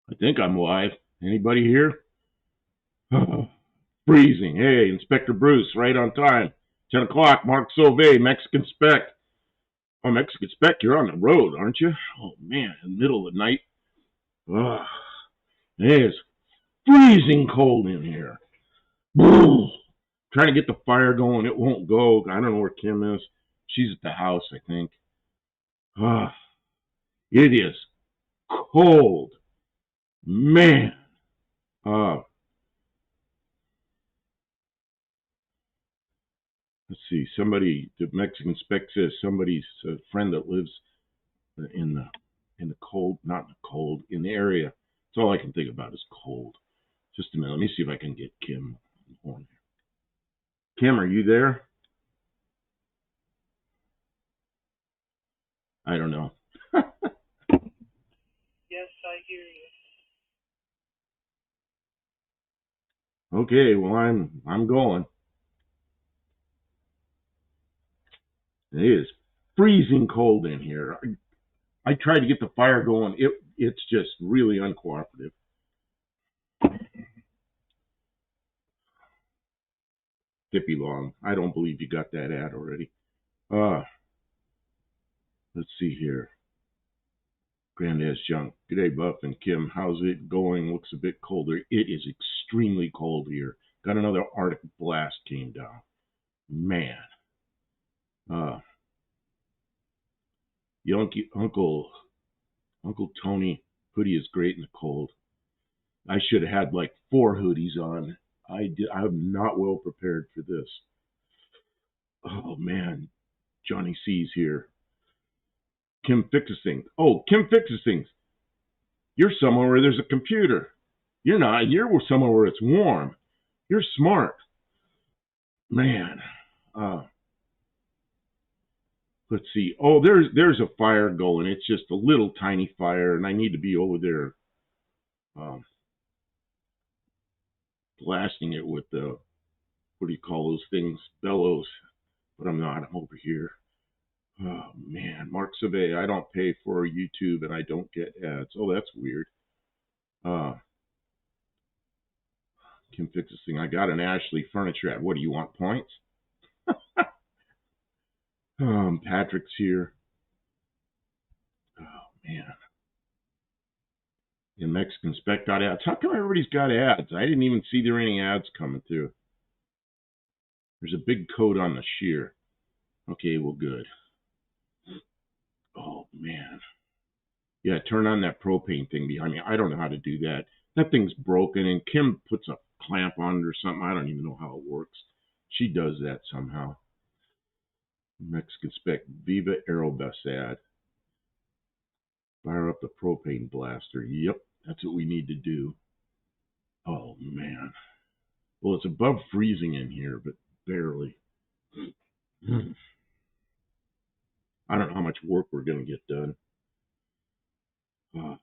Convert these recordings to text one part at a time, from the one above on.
I think I'm live. Anybody here? Freezing. Hey, Inspector Bruce, right on time. 10 o'clock, Mark Sauvé, Mexican Spec. Oh, Mexican Spec, you're on the road, aren't you? Oh, man, in the middle of the night. Ugh. It is freezing cold in here. Trying to get the fire going. It won't go. I don't know where Kim is. She's at the house, I think. Ugh. It is cold. Man. Uh, let's see. Somebody, the Mexican Spec says somebody's a friend that lives in the cold, not in the cold, in the area. That's all I can think about is cold. Just a minute. Let me see if I can get Kim on here. Kim, are you there? I don't know. Yes, I hear you. Okay, well I'm going. It is freezing cold in here. I tried to get the fire going. It's just really uncooperative. Hippie long. I don't believe you got that ad already. Uh, let's see here. Granddad's junk. G'day, Buff and Kim. How's it going? Looks a bit colder. It is extremely cold here. Got another Arctic blast came down. Man. Uh, Uncle Tony hoodie is great in the cold. I should have had like 4 hoodies on. I'm not well prepared for this. Oh man, Johnny C's here. Kim fixes things. Oh, Kim fixes things. You're somewhere where there's a computer. You're not. You're somewhere where it's warm. You're smart, man. Uh, let's see. Oh, there's a fire going. It's just a little tiny fire, and I need to be over there, um, blasting it with the what do you call those things? Bellows. But I'm not. I'm over here. Oh man, Mark Sabe. I don't pay for YouTube, and I don't get ads. Oh, that's weird. Uh, Kim fixes thing. I got an Ashley furniture ad. What do you want? Points? Patrick's here. Oh man. In Mexican Spec got ads. How come everybody's got ads? I didn't even see there were any ads coming through. There's a big coat on the shear. Okay, well, good. Oh man. Yeah, turn on that propane thing behind me. I don't know how to do that. That thing's broken, and Kim puts a clamp on it or something. I don't even know how it works. She does that somehow. Mexican Spec Viva Aerobus ad. Fire up the propane blaster. Yep, that's what we need to do. Oh man. Well, it's above freezing in here, but barely. I don't know how much work we're going to get done. Uh,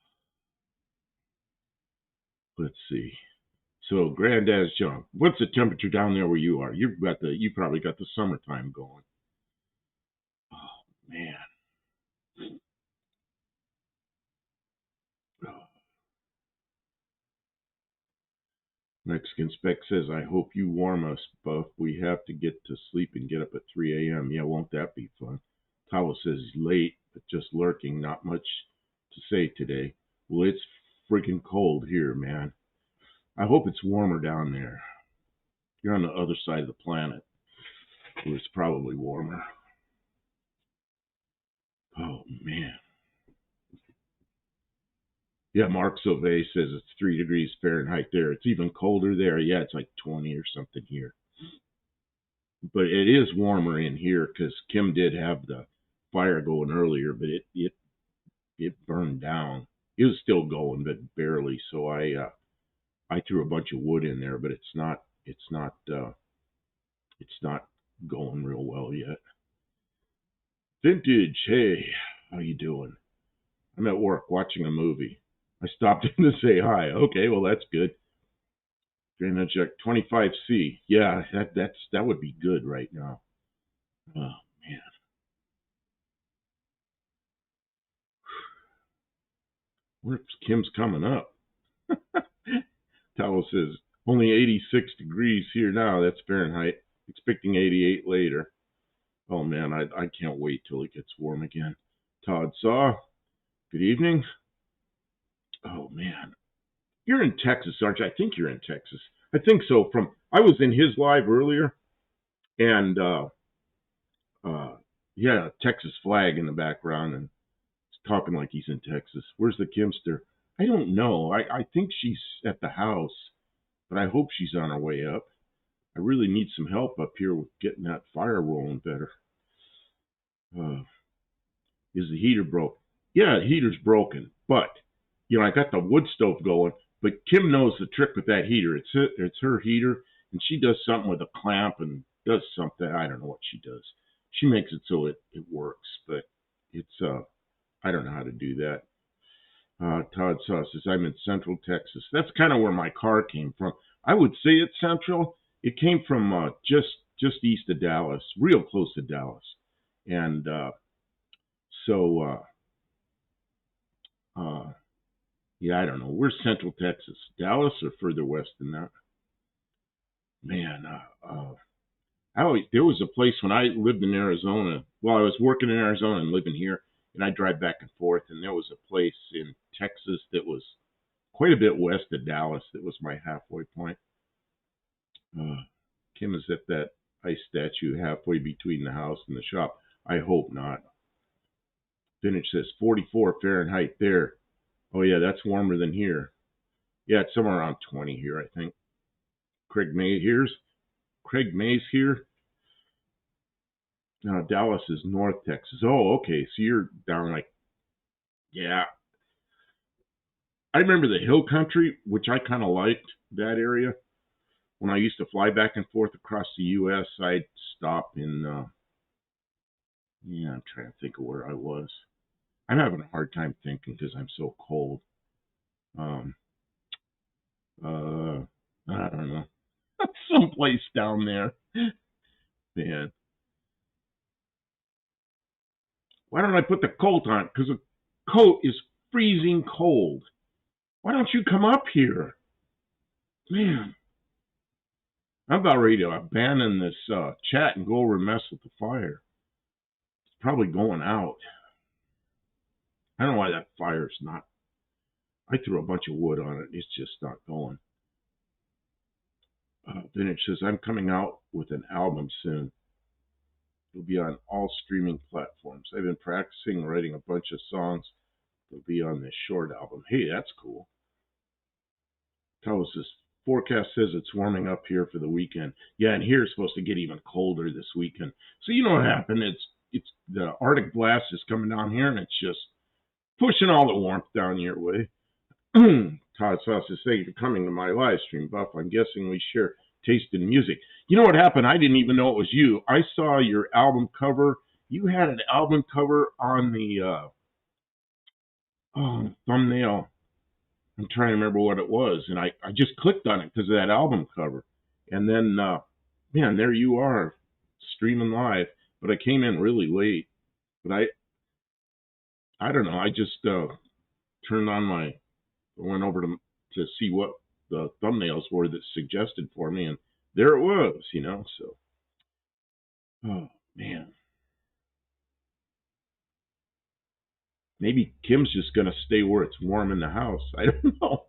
let's see. So, Granddad's junk. What's the temperature down there where you are? You probably got the summertime going. Oh man. Oh. Mexican Spec says, I hope you warm us, Buff. We have to get to sleep and get up at 3 a.m. Yeah, won't that be fun? Tawa says he's late, but just lurking. Not much to say today. Well, it's freaking cold here, man. I hope it's warmer down there. You're on the other side of the planet, where it's probably warmer. Oh, man. Yeah, Mark Sauvé says it's 3 degrees Fahrenheit there. It's even colder there. Yeah, it's like 20 or something here. But it is warmer in here because Kim did have the fire going earlier, but it burned down. It was still going, but barely. So I threw a bunch of wood in there, but it's not going real well yet. Vintage, hey, how you doing? I'm at work watching a movie. I stopped in to say hi. Okay, well that's good. Drainage check 25C. Yeah, that would be good right now. Oh man. What if Kim's coming up? Towel says, only 86 degrees here now. That's Fahrenheit. Expecting 88 later. Oh, man, I can't wait till it gets warm again. Todd Saw, good evening. Oh, man. You're in Texas, aren't you? I think you're in Texas. I think so. I was in his live earlier, and he had a Texas flag in the background, and he's talking like he's in Texas. Where's the Kimster? I don't know. I think she's at the house, but I hope she's on her way up. I really need some help up here with getting that fire rolling better. Is the heater broke? Yeah, the heater's broken, but I got the wood stove going. But Kim knows the trick with that heater. It's her heater, and she does something with a clamp and does something. I don't know what she does. She makes it so it works, but it's I don't know how to do that. Todd Saw says, I'm in Central Texas. That's kind of where my car came from. I would say it's Central. It came from just east of Dallas, real close to Dallas. And so, yeah, I don't know. Where's Central Texas? Dallas or further west than that? Man, there was a place when I lived in Arizona. Well, I was working in Arizona and living here, and I drive back and forth. And there was a place in Texas that was quite a bit west of Dallas. That was my halfway point. Kim is at that ice statue halfway between the house and the shop. I hope not. Vintage says 44 Fahrenheit there. Oh, yeah, that's warmer than here. Yeah, it's somewhere around 20 here, I think. Craig May's here. Now, Dallas is North Texas. Oh, okay, so you're down yeah. I remember the hill country, which I kind of liked that area. When I used to fly back and forth across the U.S., I'd stop in, I'm trying to think of where I was. I'm having a hard time thinking because I'm so cold. I don't know. Someplace down there. Man. Why don't I put the coat on? Because the coat is freezing cold. Why don't you come up here? Man. I'm about ready to abandon this chat and go over and mess with the fire. It's probably going out. I don't know why that fire's not. I threw a bunch of wood on it. It's just not going. Vintage says, I'm coming out with an album soon. It'll be on all streaming platforms. I've been practicing writing a bunch of songs. They'll be on this short album. Hey, that's cool. Tells us forecast says it's warming up here for the weekend. Yeah, and here it's supposed to get even colder this weekend. So you know what happened? It's the Arctic blast is coming down here, and it's just pushing all the warmth down your way. Todd Sauce says, thank you for coming to my live stream, Buff. I'm guessing we share taste in music. You know what happened? I didn't even know it was you. I saw your album cover. You had an album cover on the thumbnail. I'm trying to remember what it was, and I just clicked on it because of that album cover. And then, man, there you are, streaming live. But I came in really late. But I don't know. I just turned on went over to see what the thumbnails were that suggested for me, and there it was, So, oh man, maybe Kim's just gonna stay where it's warm in the house. I don't know.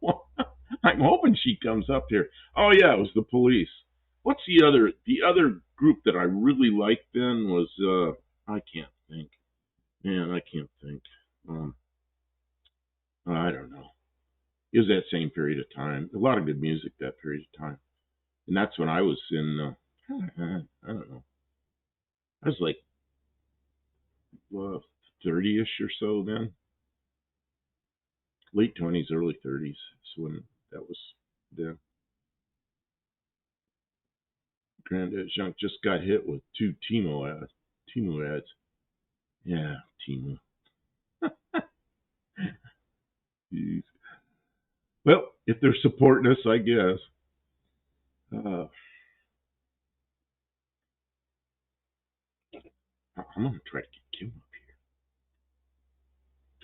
I'm hoping she comes up here. Oh yeah, it was the police. What's the other group that I really liked then was I can't think. Man, I can't think. I don't know. It was that same period of time. A lot of good music that period of time. And that's when I was in, I don't know. I was like 30-ish or so then. Late 20s, early 30s. So when that was then. Granddad Junk just got hit with 2 Timo ads. Yeah, Timo. Jeez. Well, if they're supporting us, I guess. I'm going to try to get Kim up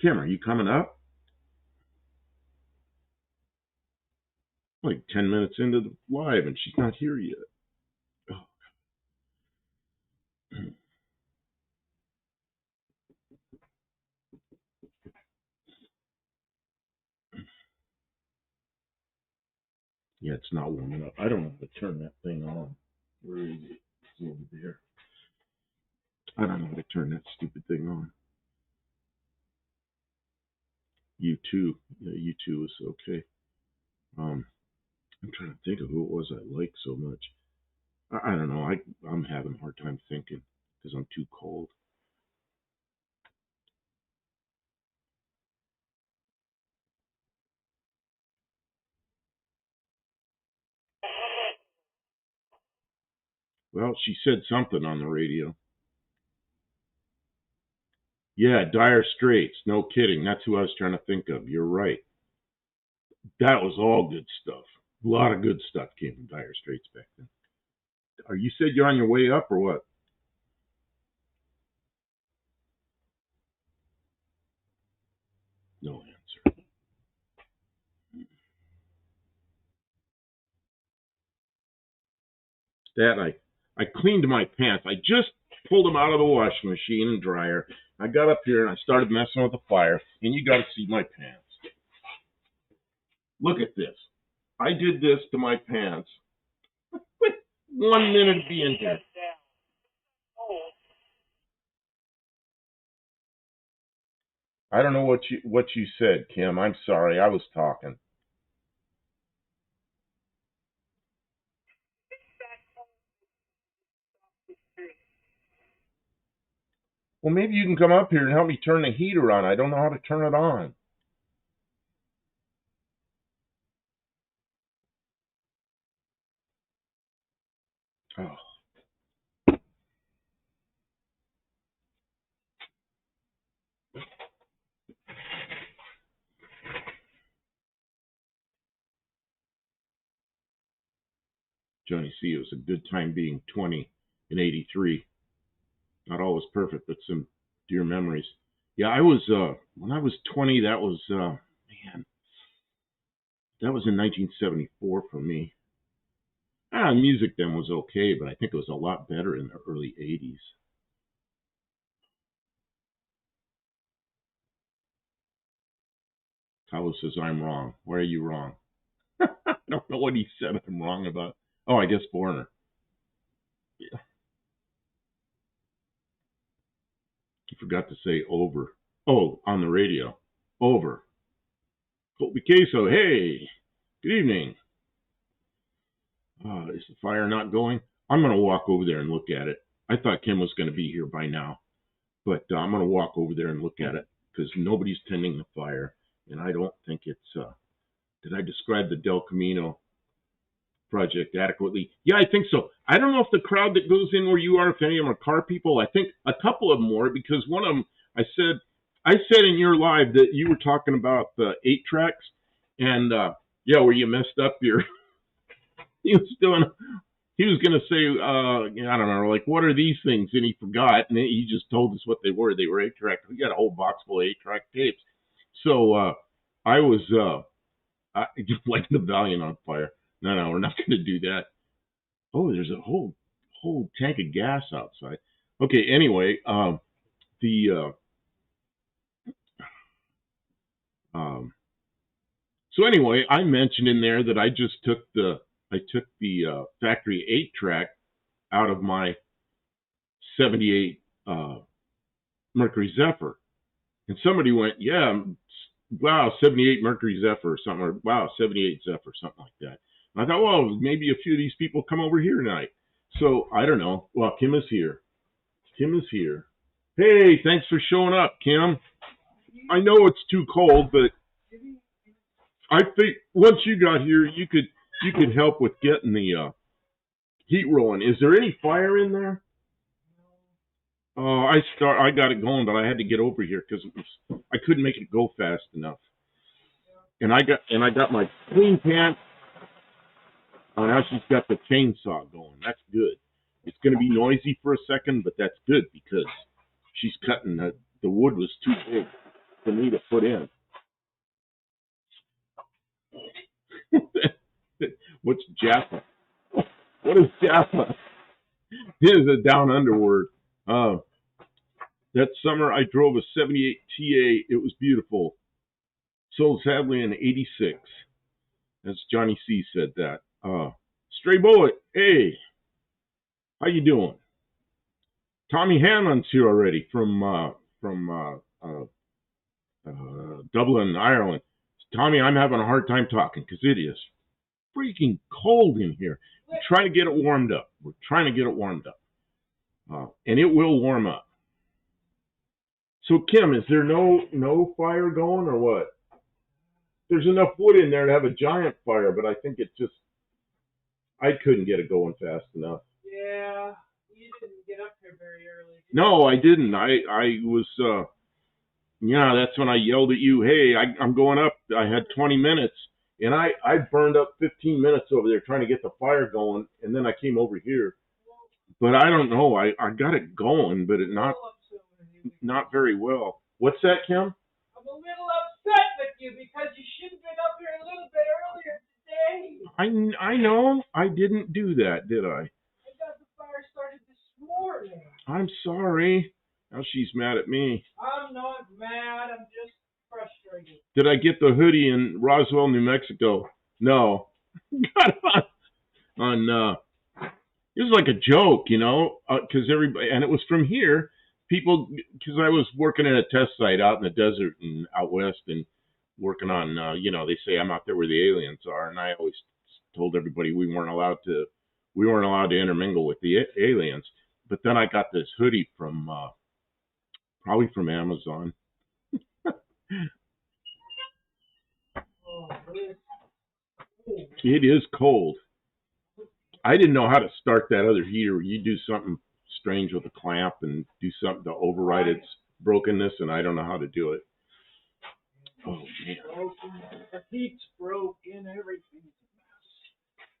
here. Kim, are you coming up? Like 10 minutes into the live, and she's not here yet. Oh. Yeah, it's not warming up. I don't know how to turn that thing on. Where is it? It's over there. I don't know how to turn that stupid thing on. U2. Yeah, U2 is okay. I'm trying to think of who it was I liked so much. I don't know. I'm having a hard time thinking because I'm too cold. Well, she said something on the radio. Yeah, Dire Straits. No kidding. That's who I was trying to think of. You're right. That was all good stuff. A lot of good stuff came from Dire Straits back then. Are you said you're on your way up or what? No answer. That I cleaned my pants. I just pulled them out of the washing machine and dryer. I got up here and I started messing with the fire, and you got to see my pants. Look at this. I did this to my pants with 1 minute being here. I don't know what you said, Kim. I'm sorry. I was talking. Well, maybe you can come up here and help me turn the heater on. I don't know how to turn it on. Oh. Johnny C. It was a good time being 20 in '83. Not always perfect, but some dear memories. Yeah, I was when I was 20. That was man, that was in 1974 for me. Music then was okay, but I think it was a lot better in the early '80s. Carlos says I'm wrong. Why are you wrong? I don't know what he said I'm wrong about. Oh, I guess Foreigner. Yeah. He forgot to say over. Oh, on the radio. Over. Colby Queso, hey, good evening. Is the fire not going? I'm going to walk over there and look at it. I thought Kim was going to be here by now, but I'm going to walk over there and look at it because nobody's tending the fire, and I don't think it's. Did I describe the Del Camino project adequately? Yeah, I think so. I don't know if the crowd that goes in where you are, if any of them are car people. I think a couple of them were because one of them, I said in your live that you were talking about the 8 tracks, and yeah, where you messed up your. He was doing. He was going to say, I don't know, like, what are these things? And he forgot, and he just told us what they were. They were 8-track. We got a whole box full of 8-track tapes. So I was just like the Valiant on fire. No, we're not going to do that. Oh, there's a whole tank of gas outside. Okay, anyway, the so anyway, I mentioned in there that I took the factory 8-track out of my 78 Mercury Zephyr. And somebody went, yeah, wow, 78 Mercury Zephyr or something, or wow, 78 Zephyr, something like that. And I thought, well, maybe a few of these people come over here tonight. So I don't know. Well, Kim is here. Kim is here. Hey, thanks for showing up, Kim. I know it's too cold, but I think once you got here, you could help with getting the heat rolling. Is there any fire in there? I got it going, but I had to get over here because I couldn't make it go fast enough. And I got my clean pants. Oh, now she's got the chainsaw going. That's good. It's going to be noisy for a second, but that's good because she's cutting the wood was too big for me to put in. What's Jaffa? What is Jaffa? It is a down under word. That summer I drove a 78 TA. It was beautiful. Sold sadly in 86. That's Johnny C said that. Stray Bullet, hey, how you doing? Tommy Hanlon's here already from Dublin, Ireland. Tommy, I'm having a hard time talking because it is freaking cold in here. We're trying to get it warmed up. And it will warm up. So Kim, is there no fire going or what? There's enough wood in there to have a giant fire, but I think I couldn't get it going fast enough. Yeah, you didn't get up here very early. No, I didn't. I was, that's when I yelled at you, hey, I'm going up. I had 20 minutes, and I burned up 15 minutes over there trying to get the fire going, and then I came over here. But I don't know. I got it going, but not very well. What's that, Kim? I'm a little upset with you because you should have been up here a little bit earlier today. I know. I didn't do that, did I? I got the fire started this morning. I'm sorry. Now she's mad at me. I'm not mad. I'm just frustrated. Did I get the hoodie in Roswell, New Mexico? No. Got on it was like a joke, because everybody, and it was from here. People, because I was working at a test site out in the desert and out west, and working on, they say I'm out there where the aliens are, and I always told everybody we weren't allowed to intermingle with the aliens. But then I got this hoodie from probably from Amazon. It is cold. I didn't know how to start that other heater. You do something strange with a clamp and do something to override its brokenness, and I don't know how to do it. Oh, man. The heat's broken, everything's a mess.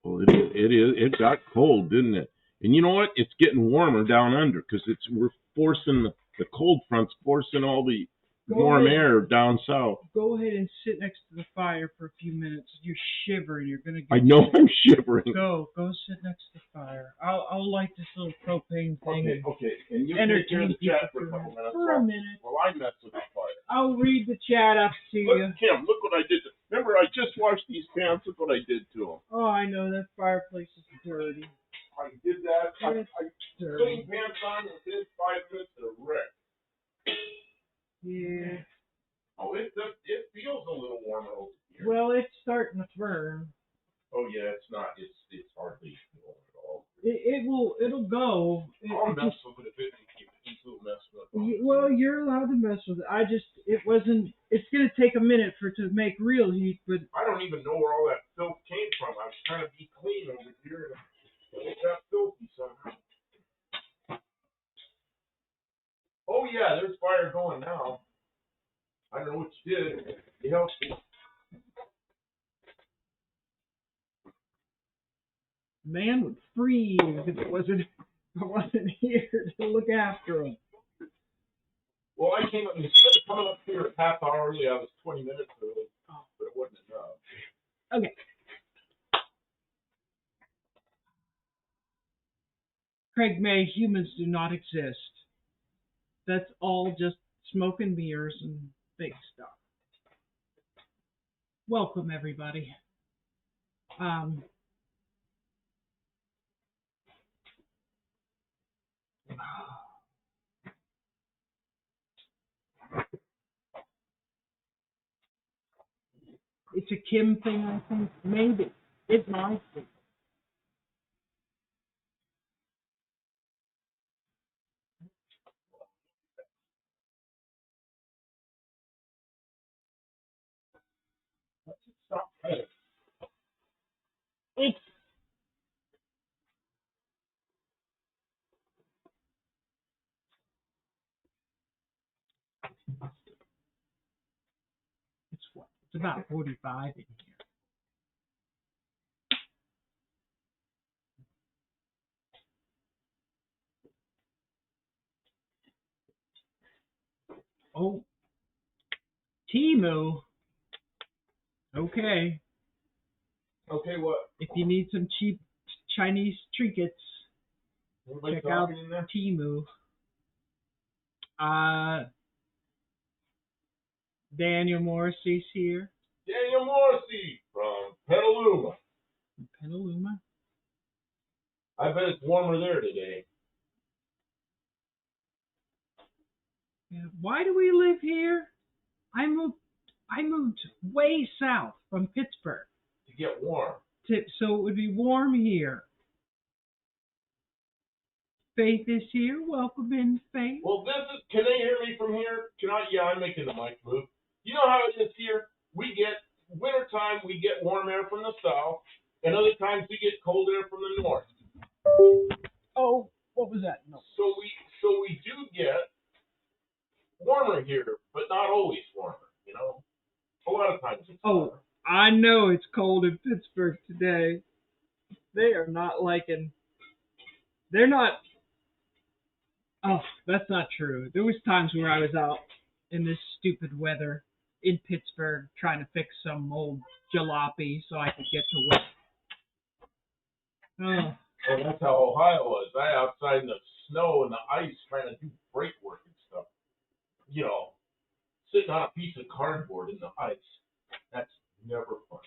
Well, it is. It got cold, didn't it? And you know what? It's getting warmer down under because we're forcing the cold front's forcing all the warm air down south. Go ahead and sit next to the fire for a few minutes. You're shivering. You're gonna get I know sick. I'm shivering. Go sit next to the fire. I'll light this little propane thing. Okay. And you entertain the chat people for a couple minutes. for a minute. Well, I mess with the fire. I'll read the chat up to you. Look, Kim, look what I did. Remember, I just washed these pants. Look what I did to them. Oh, I know that fireplace is dirty. I did that. I Dirty. put pants on within 5 minutes of wreck. Yeah. Oh, it feels a little warmer over here. Well, it's starting to burn. Oh yeah, it's not. It's hardly warm at all. It'll go. I'll mess with it if it keeps a little mess with it. Well, you're allowed to mess with it. It's gonna take a minute for it to make real heat, but I don't even know where all that filth came from. I was trying to be clean over here, and it got filthy somehow. Oh yeah, there's fire going now. I don't know what you did. It helped me. man would freeze if I wasn't here to look after him. Well, I came up, instead of coming up here a half hour early, I was 20 minutes early, but it wasn't enough. Okay. Craig May, humans do not exist. That's all just smoke and mirrors and fake stuff. Welcome, everybody. It's a Kim thing, I think. Maybe. It might be. Stop. It's what? It's about 45 in here. Oh, Timu. Okay. Okay, what? If you need some cheap Chinese trinkets, Anybody check out talking in there? Temu. Daniel Morrissey's here. Daniel Morrissey from Petaluma. Petaluma. I bet it's warmer there today. Yeah. Why do we live here? I moved way south from Pittsburgh To get warm. so it would be warm here. Faith is here. Welcome in, Faith. Well, can they hear me from here? Yeah, I'm making the mic move. You know how it is here? Wintertime, we get warm air from the south, and other times we get cold air from the north. Oh, what was that? No. So we do get warmer here, but not always warmer, you know? A lot of times it's warmer. I know it's cold in Pittsburgh today. They're not. Oh, that's not true. There was times where I was out in this stupid weather in Pittsburgh trying to fix some old jalopy so I could get to work. Oh. And that's how Ohio was. I outside in the snow and the ice trying to do brake work and stuff. You know, sitting on a piece of cardboard in the ice. That's never fun.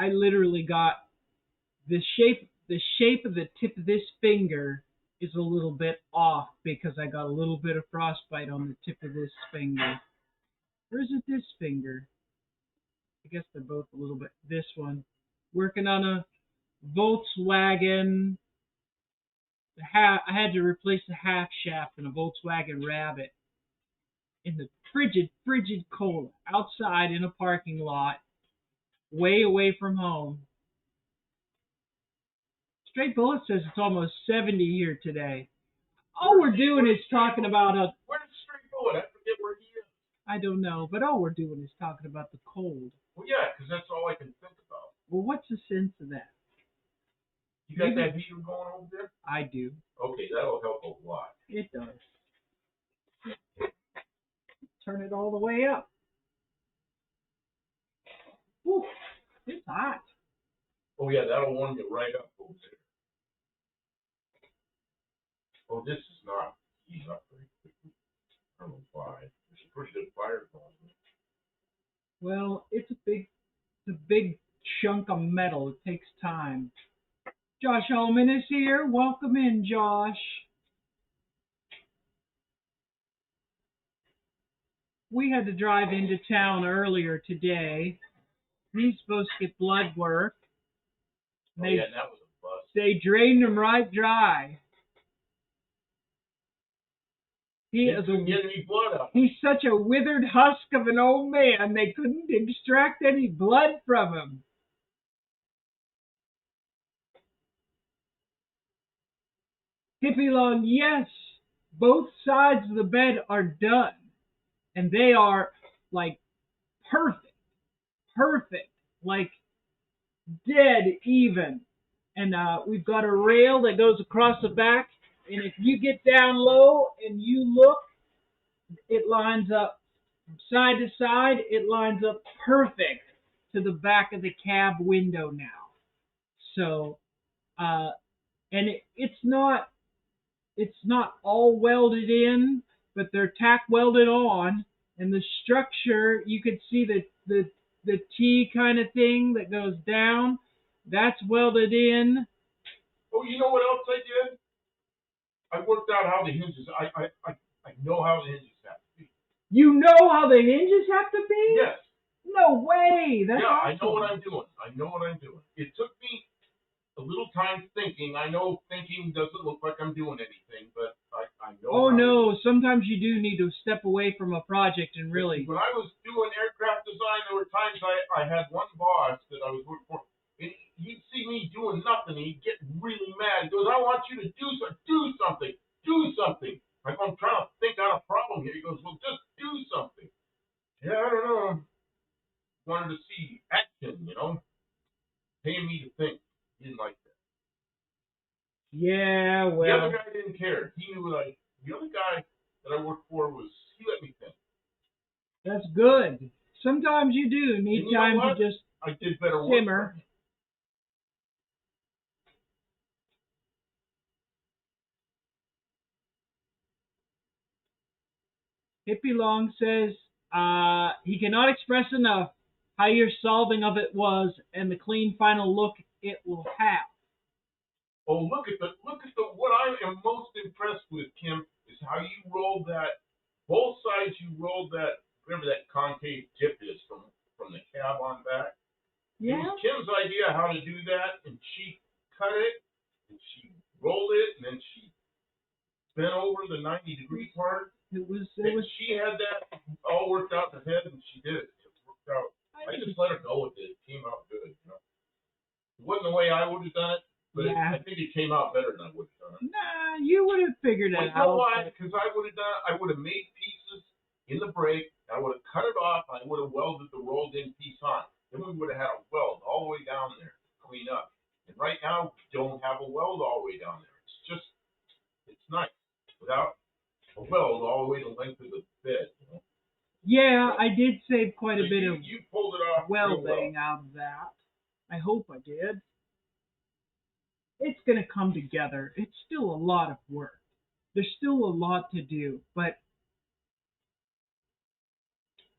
I literally got the shape of the tip of this finger is a little bit off because I got a little bit of frostbite on the tip of this finger. Or is it this finger? I guess they're both a little bit. This one. Working on a Volkswagen. I had to replace the half shaft in a Volkswagen Rabbit in the frigid cold outside in a parking lot, way away from home. Straight Bullet says it's almost 70 here today. All we're doing is talking about a. Where's Straight Bullet? I forget where he is. I don't know, but all we're doing is talking about the cold. Well, yeah, because that's all I can think about. Well, what's the sense of that? You got that heater going over there? I do. Okay, that'll help a lot. It does. Turn it all the way up. Whew, it's hot. Oh, yeah, that'll warm you right up over there. Oh, this is not heating up very quickly. I don't know why. There's a pretty good fire going. Well, it's a big chunk of metal. It takes time. Josh Ullman is here. Welcome in, Josh. We had to drive into town earlier today. He's supposed to get blood work. Oh, yeah, that was a bust. They drained him right dry. He's such a withered husk of an old man, they couldn't extract any blood from him. Hippie Long, yes, both sides of the bed are done. And they are, like, perfect, like, dead even. And we've got a rail that goes across the back. And if you get down low and you look, it lines up from side to side. It lines up perfect to the back of the cab window now. So, and it's not all welded in, but they're tack welded on. And the structure, you could see the T kind of thing that goes down. That's welded in. Oh, you know what else I did? I worked out how the hinges. I know how the hinges have to be. You know how the hinges have to be? Yes. No way. That's awesome. I know what I'm doing. It took me a little time thinking. I know thinking doesn't look like I'm doing anything, but I know. Oh no, sometimes you do need to step away from a project and really. When I was doing aircraft design, there were times I had one boss that I was working for, and he'd see me doing nothing, and he'd get really mad. He goes, "I want you to do something. Like, I'm trying to think out a problem here." He goes, "Well, just do something." Yeah, I don't know. Wanted to see action, you know, paying me to think. He didn't like that. Yeah, well. The other guy didn't care. He knew the other guy that I worked for he let me think. That's good. Sometimes you do need time to just. I did better work. simmer. Hippie Long says he cannot express enough how your solving of it was and the clean final look it will have. Oh, look at the what I am most impressed with, Kim, is how you rolled that. Both sides you rolled that. Whatever that concave tip is from the cab on back. It Yeah. was Kim's idea how to do that, and she cut it, and she rolled it, and then she bent over the 90-degree part. It was. She had that all worked out in her head, and she did it. It worked out. I just let her go with it. It came out good. You know? It wasn't the way I would have done it, but Yeah. I think it came out better than I would have done it. Nah, you would have figured it Well, you know out. why? Because I would have made pieces in the brake. I would have cut it off. I would have welded the rolled-in piece on. Then we would have had a weld all the way down there to clean up. And right now, we don't have a weld all the way down there. It's nice without a weld all the way the length of the bed. You know? Yeah, I did save quite a bit of you pulled it off welding out of that. I hope I did. It's going to come together. It's still a lot of work. There's still a lot to do, but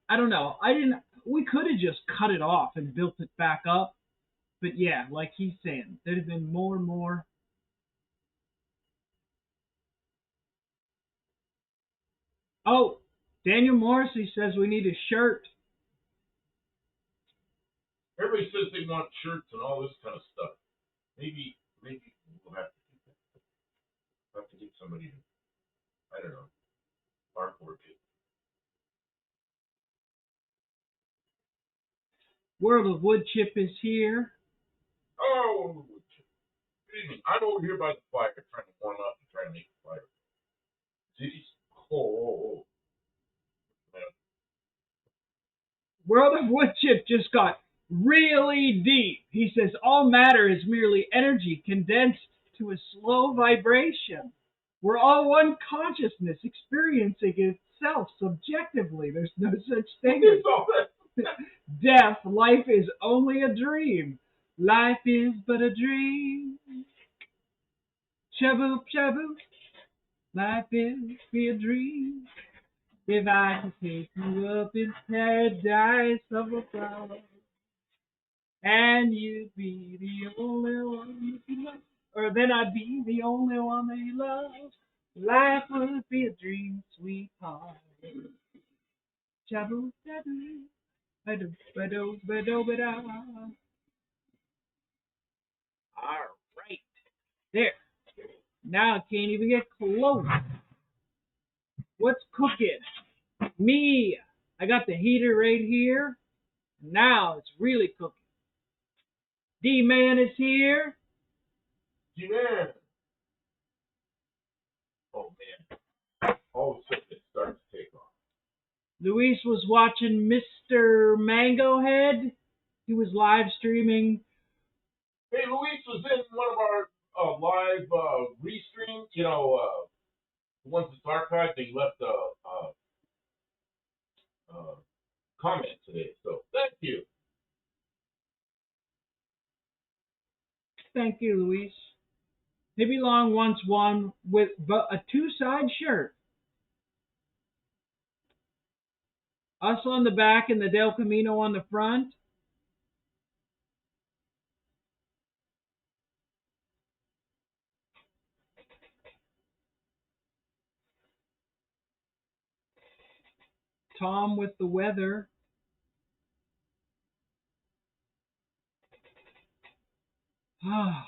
I don't know. We could have just cut it off and built it back up. But yeah, like he's saying, there'd have been more and more. Oh, Daniel Morrissey says we need a shirt. Everybody says they want shirts and all this kind of stuff. Maybe we'll have to do that. We'll have to get somebody to, I don't know, artwork it. World of Wood Chip is here. Oh, good evening. I'm over here by the fire trying to warm up and trying to make a fire. Jeez. Oh, man. World of Wood Chip just got really deep. He says all matter is merely energy condensed to a slow vibration. We're all one consciousness experiencing itself subjectively. There's no such thing as death. Life is only a dream. Life is but a dream. Shaboop, shaboop. Life is be a dream. If I could take you up in paradise of above, and you'd be the only one you love, or then I'd be the only one that you love. Life would be a dream, sweetheart. Shaboop, shaboop. Ba-do, ba-do, ba-do, ba-da. All right. There. Now I can't even get close. What's cooking? Me. I got the heater right here. Now it's really cooking. D-Man is here. D-Man. Oh, man. All of a sudden it starts to take off. Luis was watching Mr. Mango Head. He was live streaming. Hey, Luis was in one of our live restreams, you know, the ones that's archived. They left a comment today, so thank you. Thank you, Luis. Hippie Long wants one with a two-side shirt. Us on the back and the Del Camino on the front. Tom with the weather. Ah.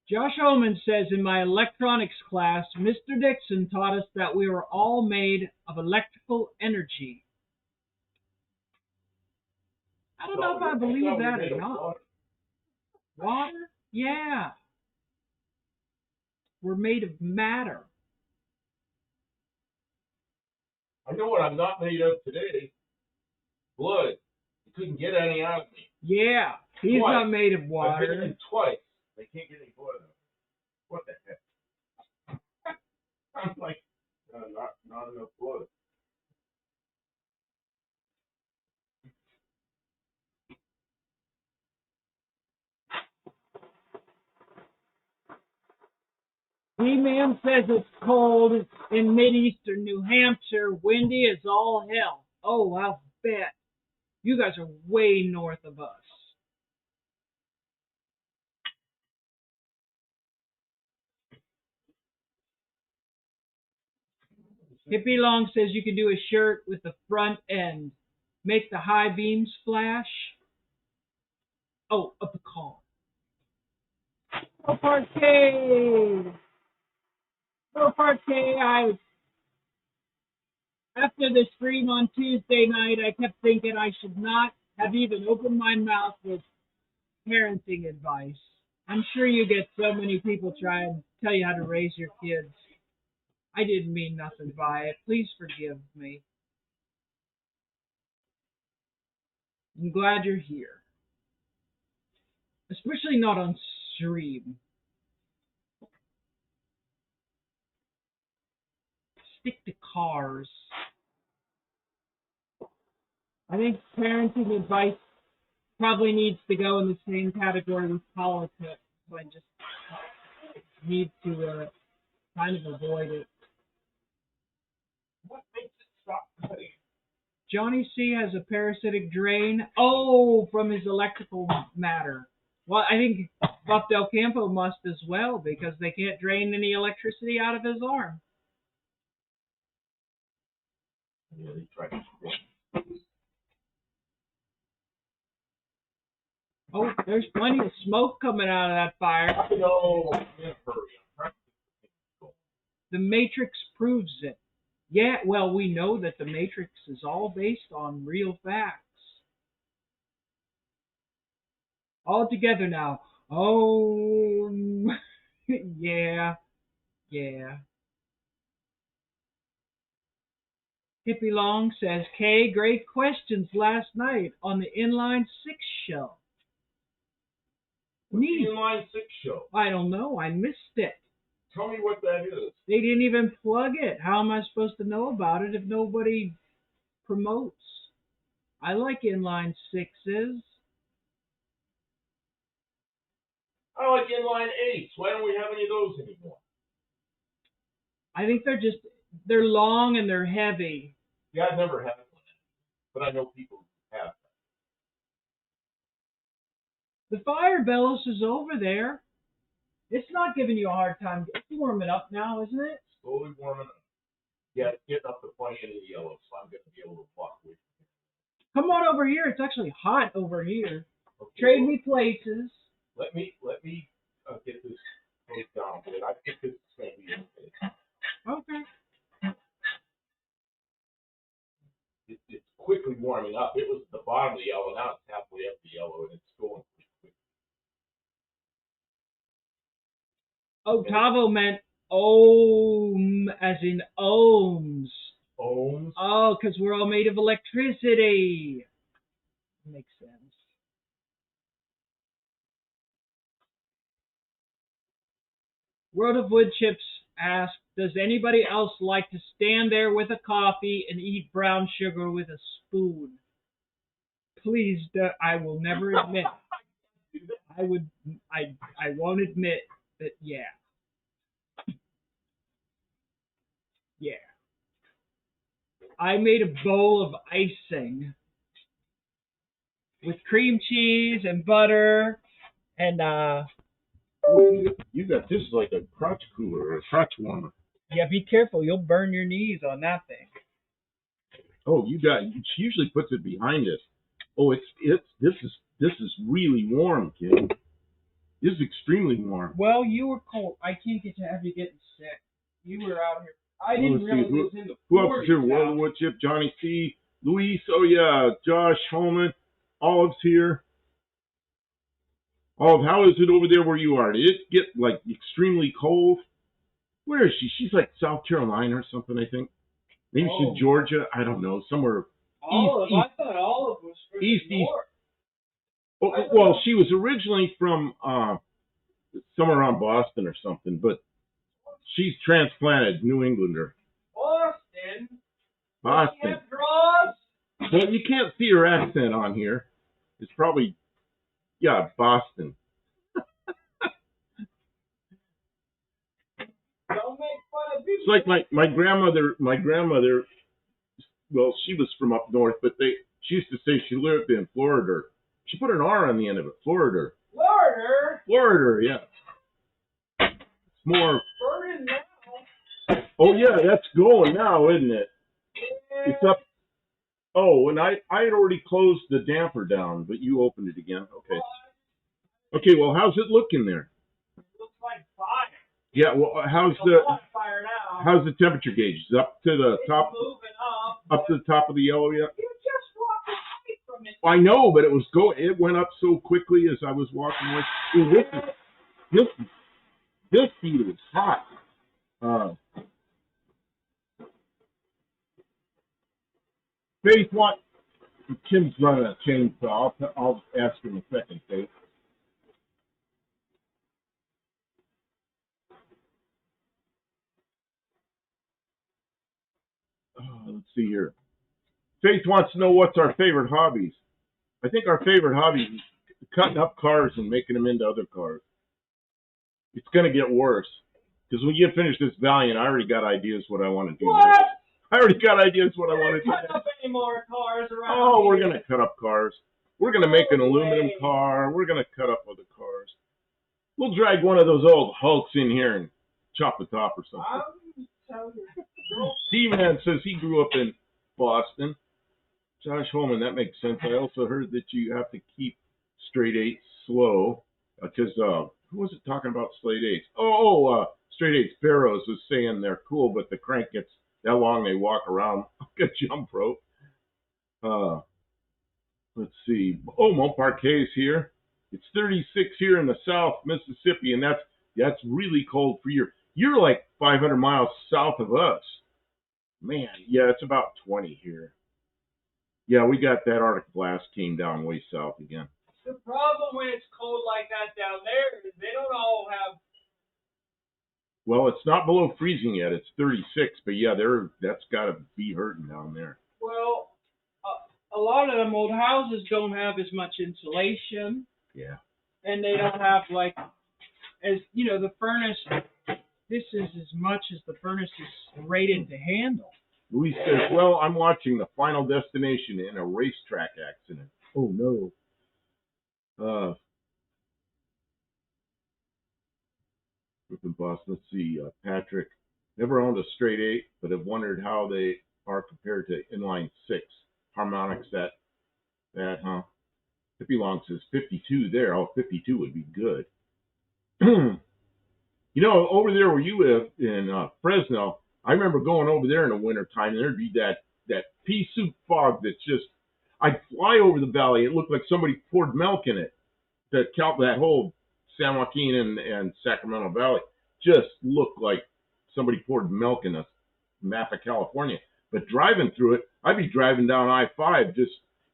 Josh Oman says, in my electronics class, Mr. Dixon taught us that we are all made of electrical energy. I don't know if I believe that or not. Water? Yeah. We're made of matter. I know what I'm not made of today. Blood. You couldn't get any out of me. Yeah. He's Twice. not made of water. I've been in twice. They can't get any blood out of me. What the heck? I'm like, not enough gonna flood. D-Man says it's cold in mid-eastern New Hampshire. Windy as all hell. Oh, I'll bet. You guys are way north of us. Hippie Long says you can do a shirt with the front end. Make the high beams flash. Oh, up the car. No parquet. No parquet. After the stream on Tuesday night, I kept thinking I should not have even opened my mouth with parenting advice. I'm sure you get so many people try and tell you how to raise your kids. I didn't mean nothing by it. Please forgive me. I'm glad you're here. Especially not on stream. Stick to cars. I think parenting advice probably needs to go in the same category with politics. So I just need to kind of avoid it. What makes it stop cutting? Johnny C has a parasitic drain. Oh, from his electrical matter. Well, I think Buff Del Campo must as well, because they can't drain any electricity out of his arm. Yeah, they tried. Oh, there's plenty of smoke coming out of that fire. I know. The Matrix proves it. Yeah, well, we know that the Matrix is all based on real facts. All together now. Oh, yeah. Hippie Long says, Kay, great questions last night on the Inline 6 show. What's the Inline 6 show? I don't know. I missed it. Tell me what that is. They didn't even plug it. How am I supposed to know about it if nobody promotes? I like Inline 6s. I like Inline 8s. Why don't we have any of those anymore? I think they're long and they're heavy. Yeah, I've never had one, but I know people who have. The fire bellows is over there. It's not giving you a hard time. It's warming up now, isn't it? Slowly warming up. Yeah, it's getting up to plenty of the yellow, so I'm going to be able to walk with you. Come on over here. It's actually hot over here. Okay, Trade me places. Let me get this close down a bit. I think this is going to be okay. Okay. It's quickly warming up. It was at the bottom of the yellow. Now it's halfway up the yellow, and it's going pretty quick. Oh, Tavo meant ohm, as in ohms. Ohms? Oh, because we're all made of electricity. Makes sense. World of Wood Chips asks, does anybody else like to stand there with a coffee and eat brown sugar with a spoon? Please, I will never admit. I won't admit that, yeah. Yeah. I made a bowl of icing with cream cheese and butter and You got this like a crotch cooler or a crotch warmer. yeah, be careful, you'll burn your knees on that thing. Oh, she usually puts it behind it. Oh, this is really warm, kid. This is extremely warm. Well, you were cold. I can't have you getting sick. You were out here. I didn't realize it was in the 40s. Who else is here? World of Wood Chip, Johnny C, Luis, oh yeah, Josh, Holman, Olive's here. Olive, how is it over there where you are? Did it get like extremely cold? Where is she? She's like South Carolina or something, I think. Maybe she's Georgia. I don't know. Somewhere Olive, I thought Olive was from east. North. Oh, well, she was originally from somewhere around Boston or something, but she's transplanted, New Englander. Boston? Boston. She have draws? Well, you can't see her accent on here. It's probably, yeah, Boston. Don't make fun of people. It's like my grandmother, well, she was from up north, but she used to say she lived in Florida. She put an R on the end of it, Florida. Florida, yeah. It's more. Burning now. Oh yeah, that's going now, isn't it? Yeah. It's up. Oh, and I had already closed the damper down, but you opened it again. Okay. Okay, well, how's it looking there? It looks like fire. Yeah, well, how's fire now. how's the temperature gauge? Is it up to the top? Moving up to the top of the yellow yet? You just walked away from it. I know, but it went up so quickly as I was walking away. Ooh, this heat is hot. Faith, what? Kim's running a chainsaw. I'll ask him in a second, Faith. Let's see here. Faith wants to know what's our favorite hobbies. I think our favorite hobby is cutting up cars and making them into other cars. It's going to get worse. Because when you finish this Valiant, I already got ideas what I want to do What? next. I already got ideas what I want to do Cut next. up any more cars around Oh, we're here. going to cut up cars. We're going to make an aluminum car. We're going to cut up other cars. We'll drag one of those old Hulks in here and chop the top or something. I'm telling you. T-Man says he grew up in Boston. Josh Holman, that makes sense. I also heard that you have to keep straight eights slow because who was it talking about straight eights? Straight eights. Barrows was saying they're cool, but the crank gets that long they walk around like a jump rope. Let's see. Oh, Montparquet's here. It's 36 here in the South Mississippi, and that's really cold for you. You're like 500 miles south of us. Man, yeah, it's about 20 here. Yeah, we got that Arctic blast came down way south again. The problem when it's cold like that down there is they don't all have. Well, it's not below freezing yet. It's 36, but yeah, that's got to be hurting down there. Well, a lot of them old houses don't have as much insulation. Yeah. And they don't have the furnace. This is as much as the furnace is rated to handle. Luis says, well, I'm watching The Final Destination in a racetrack accident. Oh, no. From Boston, let's see. Patrick, never owned a straight eight, but have wondered how they are compared to inline six. Harmonics, huh? Hippie Long says 52 there. Oh, 52 would be good. Over there where you live in Fresno, I remember going over there in the wintertime, and there'd be that pea soup fog that's just, I'd fly over the valley. It looked like somebody poured milk in it. That whole San Joaquin and Sacramento Valley just looked like somebody poured milk in a map of California. But driving through it, I'd be driving down I-5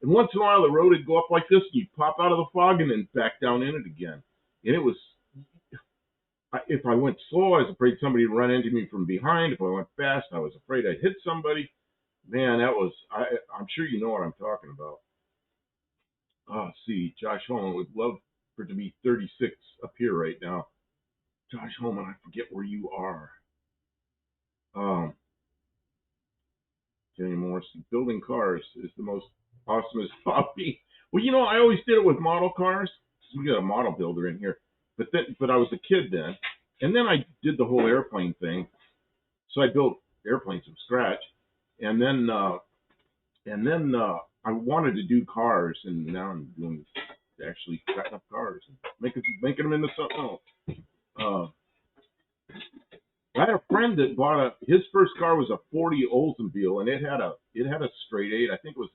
and once in a while the road would go up like this, and you'd pop out of the fog and then back down in it again. And it was, if I went slow, I was afraid somebody would run into me from behind. If I went fast, I was afraid I'd hit somebody. Man, I'm sure you know what I'm talking about. See, Josh Holman would love for it to be 36 up here right now. Josh Holman, I forget where you are. Jenny Morrissey, building cars is the most awesomest hobby. Well, I always did it with model cars. We got a model builder in here. But I was a kid then. And then I did the whole airplane thing. So I built airplanes from scratch. And then I wanted to do cars, and now I'm doing actually cutting up cars and making them into something else. I had a friend that bought his first car was a 40 Oldsmobile, and it had a straight eight. I think it was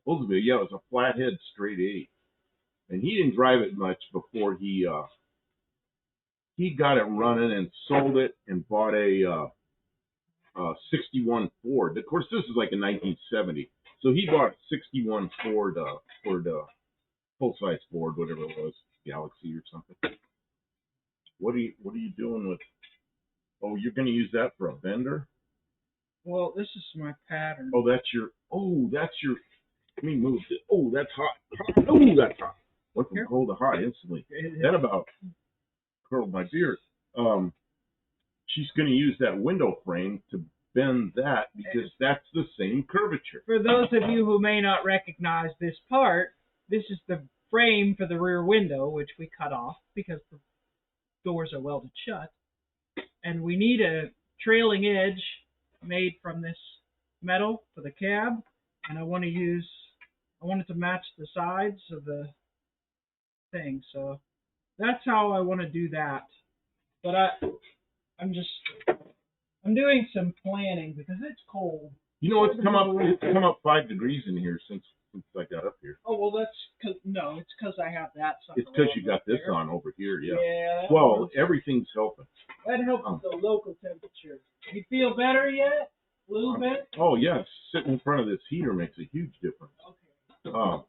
Oldsmobile. Yeah, it was a flathead straight eight, and he didn't drive it much before he got it running and sold it and bought a 61 Ford. Of course, this is like in 1970. So he bought a 61 Ford full-size Ford, whatever it was, Galaxy or something. What are you doing with? Oh, you're going to use that for a vendor? Well, this is my pattern. Oh, that's your. Let me move it. Oh, that's hot. Oh, that's hot. Went from cold to hot instantly. That about curled my beard. Um, she's going to use that window frame to bend that because that's the same curvature. For those of you who may not recognize this part, this is the frame for the rear window, which we cut off because the doors are welded shut. And we need a trailing edge made from this metal for the cab. And I want it to match the sides of the thing. So that's how I want to do that. But I'm doing some planning because it's cold. You know, it's come up 5 degrees in here since I got up here. Oh, well, it's because I have that. It's because you got this on over here, yeah. Yeah. Well, everything's helping. That helps with the local temperature. You feel better yet? A little bit? Oh, yes. Sitting in front of this heater makes a huge difference. Okay.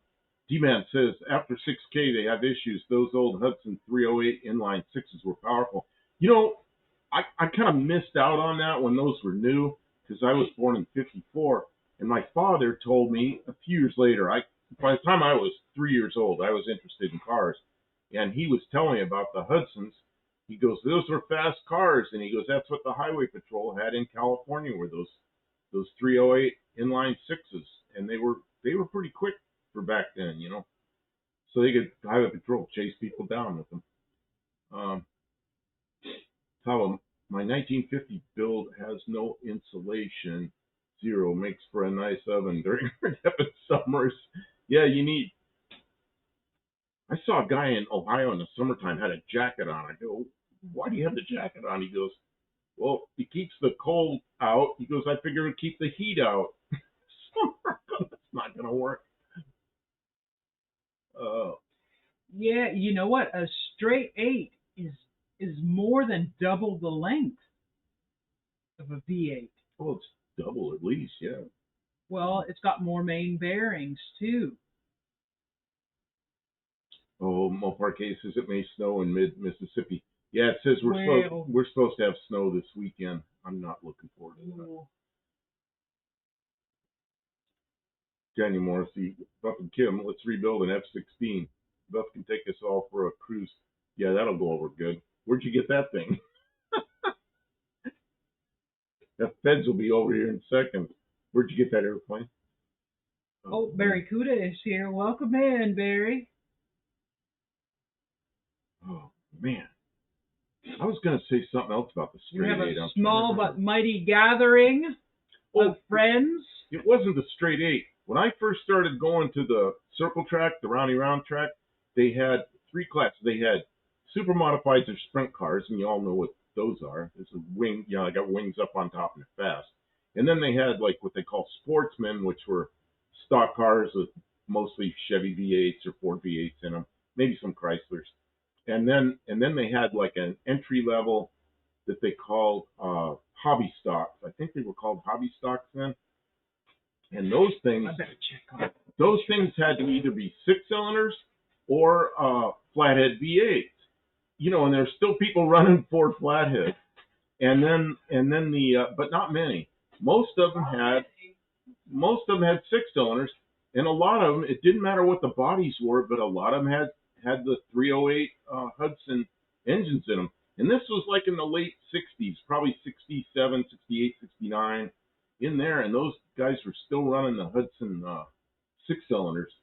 D-Man says, after 6K, they have issues. Those old Hudson 308 inline 6s were powerful. You know, I kind of missed out on that when those were new because I was born in 54. And my father told me a few years later, by the time I was 3 years old, I was interested in cars. And he was telling me about the Hudsons. He goes, those were fast cars. And he goes, that's what the Highway Patrol had in California were those 308 inline 6s. And they were pretty quick for back then, you know. So they could Highway Patrol chase people down with them. Tell them, my 1950 build has no insulation. 0 makes for a nice oven during tepid summers. Yeah, you need. I saw a guy in Ohio in the summertime had a jacket on. I go, why do you have the jacket on? He goes, well, it keeps the cold out. He goes, I figure it'd keep the heat out. That's not going to work. Yeah, you know what? A straight 8 is more than double the length of a V8. Well, it's double at least, yeah. Well, it's got more main bearings too. Oh, Mopar K says it may snow in mid-Mississippi. Yeah, it says we're supposed to have snow this weekend. I'm not looking forward to that. Daniel Morrissey, Buck and Kim, let's rebuild an F-16. Buck can take us all for a cruise. Yeah, that'll go over good. Where'd you get that thing? The feds will be over here in seconds. Where'd you get that airplane? Oh, Barry Kuda is here. Welcome in, Barry. Oh, man. I was going to say something else about the straight 8. We have a small but mighty gathering of friends. It wasn't the straight 8. When I first started going to the circle track, the roundy round track, they had 3 classes. They had super modifieds or sprint cars, and you all know what those are. There's a wing, you know, I got wings up on top and fast. And then they had like what they call sportsmen, which were stock cars with mostly Chevy V8s or Ford V8s in them, maybe some Chryslers. And then they had like an entry level that they called hobby stocks. I think they were called hobby stocks then. And those things had to either be 6-cylinders or flathead V8s. You know, and there's still people running Ford flatheads. And then but not many. Most of them had 6-cylinders, and a lot of them, it didn't matter what the bodies were, but a lot of them had the 308 Hudson engines in them. And this was like in the late 60s, probably 67, 68, 69, in there. And those guys were still running the Hudson 6-cylinders.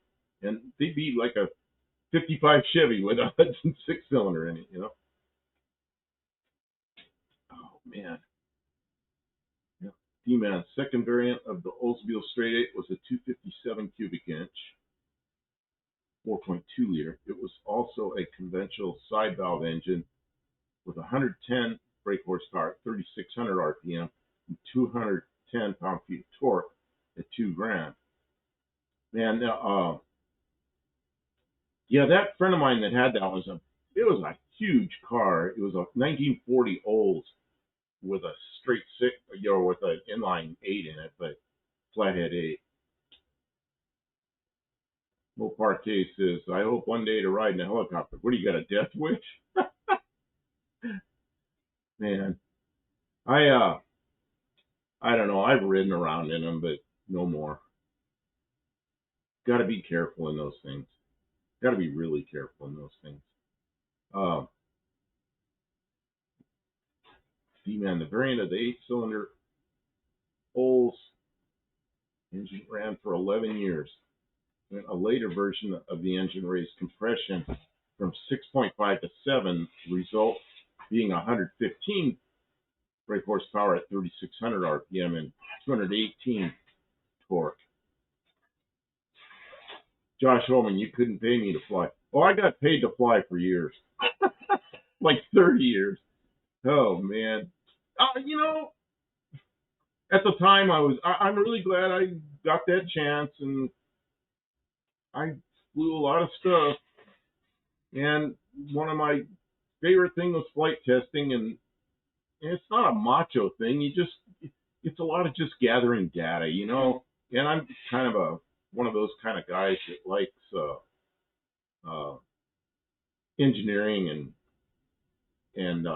And they'd be like a 55 Chevy with a Hudson 6-cylinder in it, you know. Oh, man. Yeah. D-Man, second variant of the Oldsmobile Straight 8 was a 257 cubic inch. 4.2 liter. It was also a conventional side valve engine with 110 brake horsepower, 3,600 RPM, and 210 pound-feet of torque at $2,000. Man, yeah, that friend of mine that had that was a huge car. It was a 1940 Olds with a straight 6, you know, with an inline 8 in it, but flathead 8. Mopar K says, I hope one day to ride in a helicopter. What do you got, a death wish? Man, I don't know. I've ridden around in them, but no more. Got to be careful in those things. Got to be really careful in those things. Uh, See, man, the variant of the 8-cylinder Olds engine ran for 11 years. And a later version of the engine raised compression from 6.5 to 7, result being 115 brake horsepower at 3,600 RPM and 218 torque. Josh Holman, you couldn't pay me to fly. Oh, I got paid to fly for years, like 30 years. Oh man, you know, at the time I'm really glad I got that chance, and I flew a lot of stuff. And one of my favorite thing was flight testing, and it's not a macho thing. It's a lot of just gathering data, you know. And I'm kind of one of those kind of guys that likes uh, engineering and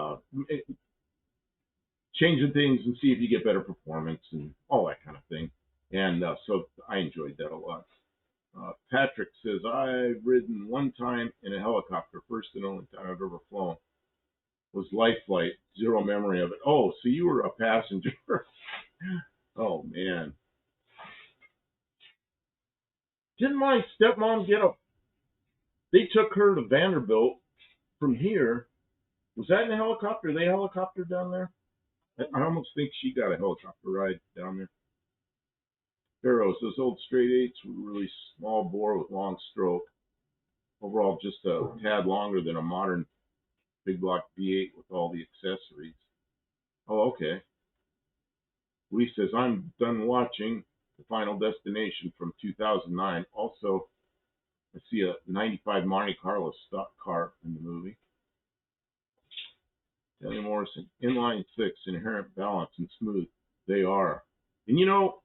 changing things and see if you get better performance and all that kind of thing. And so I enjoyed that a lot. Patrick says, I've ridden one time in a helicopter, first and only time I've ever flown. Was life flight, zero memory of it. Oh, so you were a passenger. Oh, man. Didn't my stepmom they took her to Vanderbilt from here. Was that in a helicopter? They helicopter down there? I almost think she got a helicopter ride down there. Barrows, those old straight eights were really small bore with long stroke. Overall, just a tad longer than a modern big block V8 with all the accessories. Oh, okay. Lee says, I'm done watching The Final Destination from 2009. Also, I see a 95 Monte Carlo stock car in the movie. Daniel Morrison, inline six, inherent balance and smooth. They are. And you know,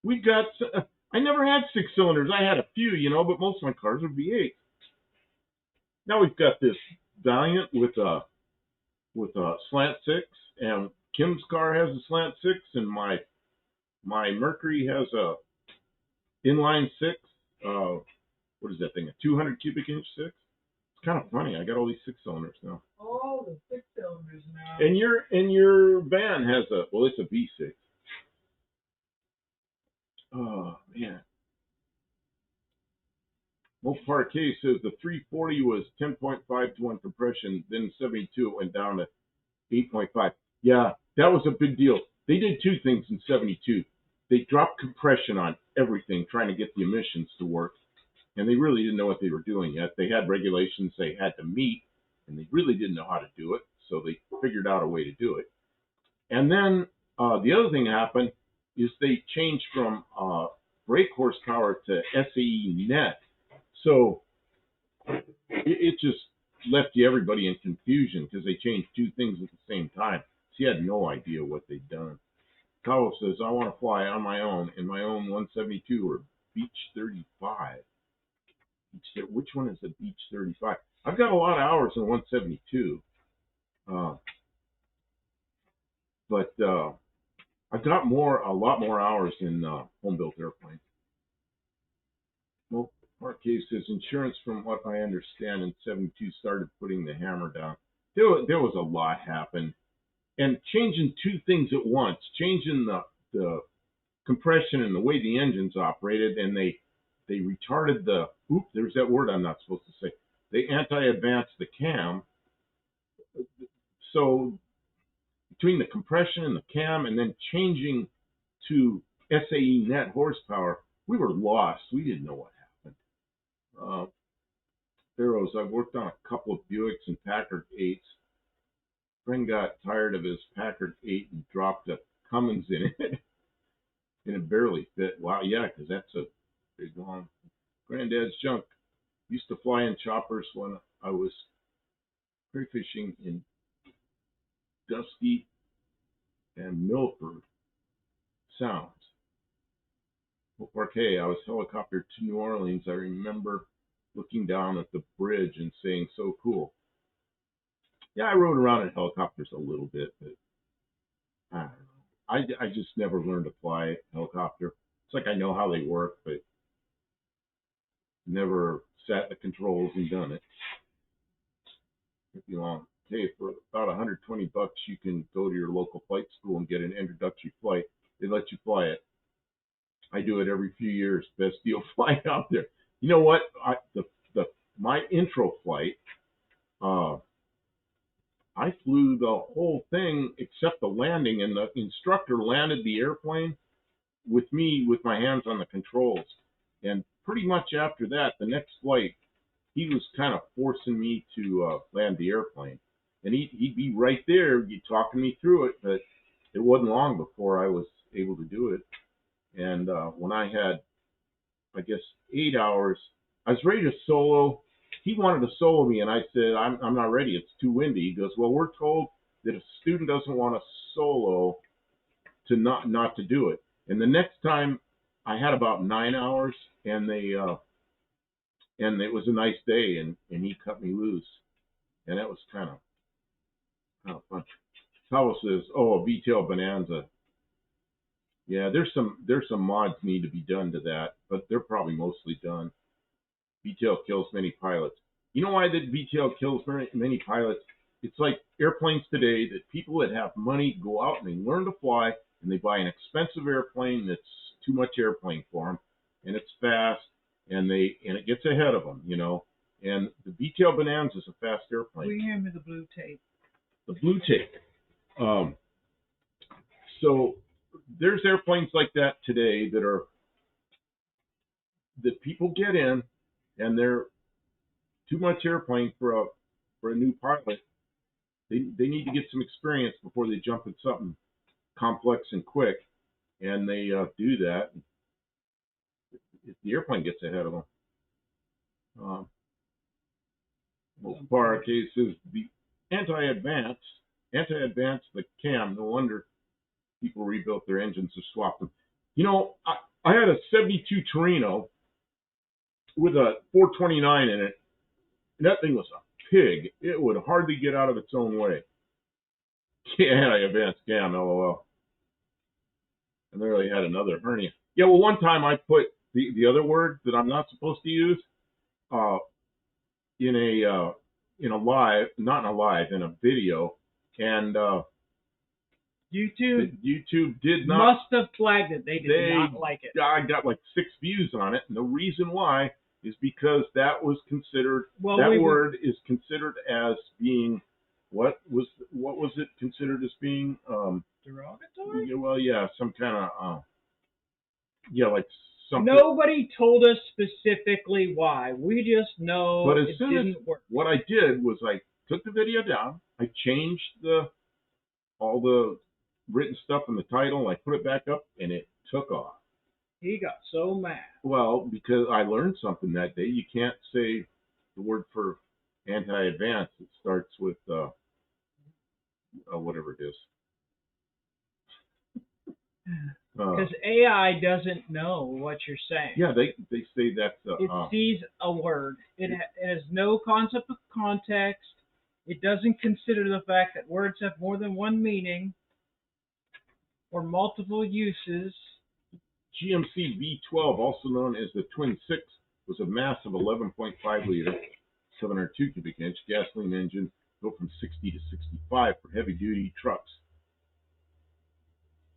we've got, I never had 6 cylinders. I had a few, you know, but most of my cars are V8. Now we've got this Valiant with a slant six, and Kim's car has a slant six, and my Mercury has a inline six. What is that thing? A 200 cubic inch six? It's kind of funny. I got all these 6 cylinders now. Oh, the 6 cylinders now. And your van has it's a V6. Oh man. Mo Parquet says the 340 was 10.5 to 1 compression, then 72 it went down to 8.5. Yeah, that was a big deal. They did two things in 72. They dropped compression on everything, trying to get the emissions to work. And they really didn't know what they were doing yet. They had regulations they had to meet, and they really didn't know how to do it. So they figured out a way to do it. And then the other thing that happened is they changed from brake horsepower to SAE net. So it just left everybody in confusion because they changed two things at the same time. So you had no idea what they'd done. Kyle says, I want to fly on my own in my own 172 or Beach 35. Which one is the Beach 35? I've got a lot of hours in 172. But I've got a lot more hours in home-built airplanes. Well, Marquez says insurance, from what I understand, in '72 started putting the hammer down. There was a lot happen, and changing two things at once, changing the compression and the way the engines operated, and they retarded there's that word I'm not supposed to say. They anti-advanced the cam, so between the compression and the cam, and then changing to SAE net horsepower, we were lost. We didn't know what happened. Barrows, I've worked on a couple of Buicks and Packard 8s. Friend got tired of his Packard 8 and dropped a Cummins in it, and it barely fit. Wow, yeah, because that's a big long. Granddad's junk. Used to fly in choppers when I was prairie fishing in Dusky and Milford Sounds. Parquet, I was helicoptered to New Orleans. I remember looking down at the bridge and saying, so cool. Yeah, I rode around in helicopters a little bit, but I don't know. I just never learned to fly a helicopter. It's like I know how they work, but never sat the controls and done it. If you want, hey, for about $120, you can go to your local flight school and get an introductory flight. They let you fly it. I do it every few years. Best deal flying out there. You know what? My intro flight, I flew the whole thing except the landing, and the instructor landed the airplane with me with my hands on the controls. And pretty much after that, the next flight, he was kind of forcing me to land the airplane. And he'd be right there, talking me through it, but it wasn't long before I was able to do it. And when I had, I guess, 8 hours, I was ready to solo. He wanted to solo me, and I said, I'm not ready. It's too windy. He goes, well, we're told that if a student doesn't want to solo, to not to do it. And the next time, I had about 9 hours, and and it was a nice day, and he cut me loose, and that was kind of fun. Powell says, "Oh, a VTL Bonanza." Yeah, there's some mods need to be done to that, but they're probably mostly done. VTL kills many pilots. You know why the VTL kills many pilots? It's like airplanes today that people that have money go out and they learn to fly, and they buy an expensive airplane that's too much airplane for them, and it's fast, and it gets ahead of them, you know. And the VTL Bonanza is a fast airplane. We hand me the blue tape. The blue tape. So there's airplanes like that today that people get in, and they're too much airplane for a new pilot. They need to get some experience before they jump in something complex and quick, and they do that. The airplane gets ahead of them. Bar cases, the anti-advance, the cam. No wonder people rebuilt their engines or swapped them. You know, I had a 72 Torino with a 429 in it, and that thing was a pig. It would hardly get out of its own way. Anti-advance cam, lol. And they really had another hernia. Yeah, well, one time I put the other word that I'm not supposed to use in a live, not in a live, in a video, and YouTube did not must have flagged it. They did not like it. I got like 6 views on it, and the reason why is because that was considered word is considered as being what was it considered as being derogatory? Well, yeah, some kind of like something. Nobody told us specifically why. We just know but as it soon didn't as work. What I did was I took the video down, I changed all the written stuff in the title, I put it back up, and it took off. He got so mad. Well, because I learned something that day. You can't say the word for anti-advance. It starts with whatever it is. Because AI doesn't know what you're saying. Yeah, they say that's it sees a word. It has no concept of context. It doesn't consider the fact that words have more than one meaning or multiple uses. GMC V12, also known as the Twin Six, was a massive 11.5 liter, 702 cubic inch gasoline engine built from 60 to 65 for heavy duty trucks.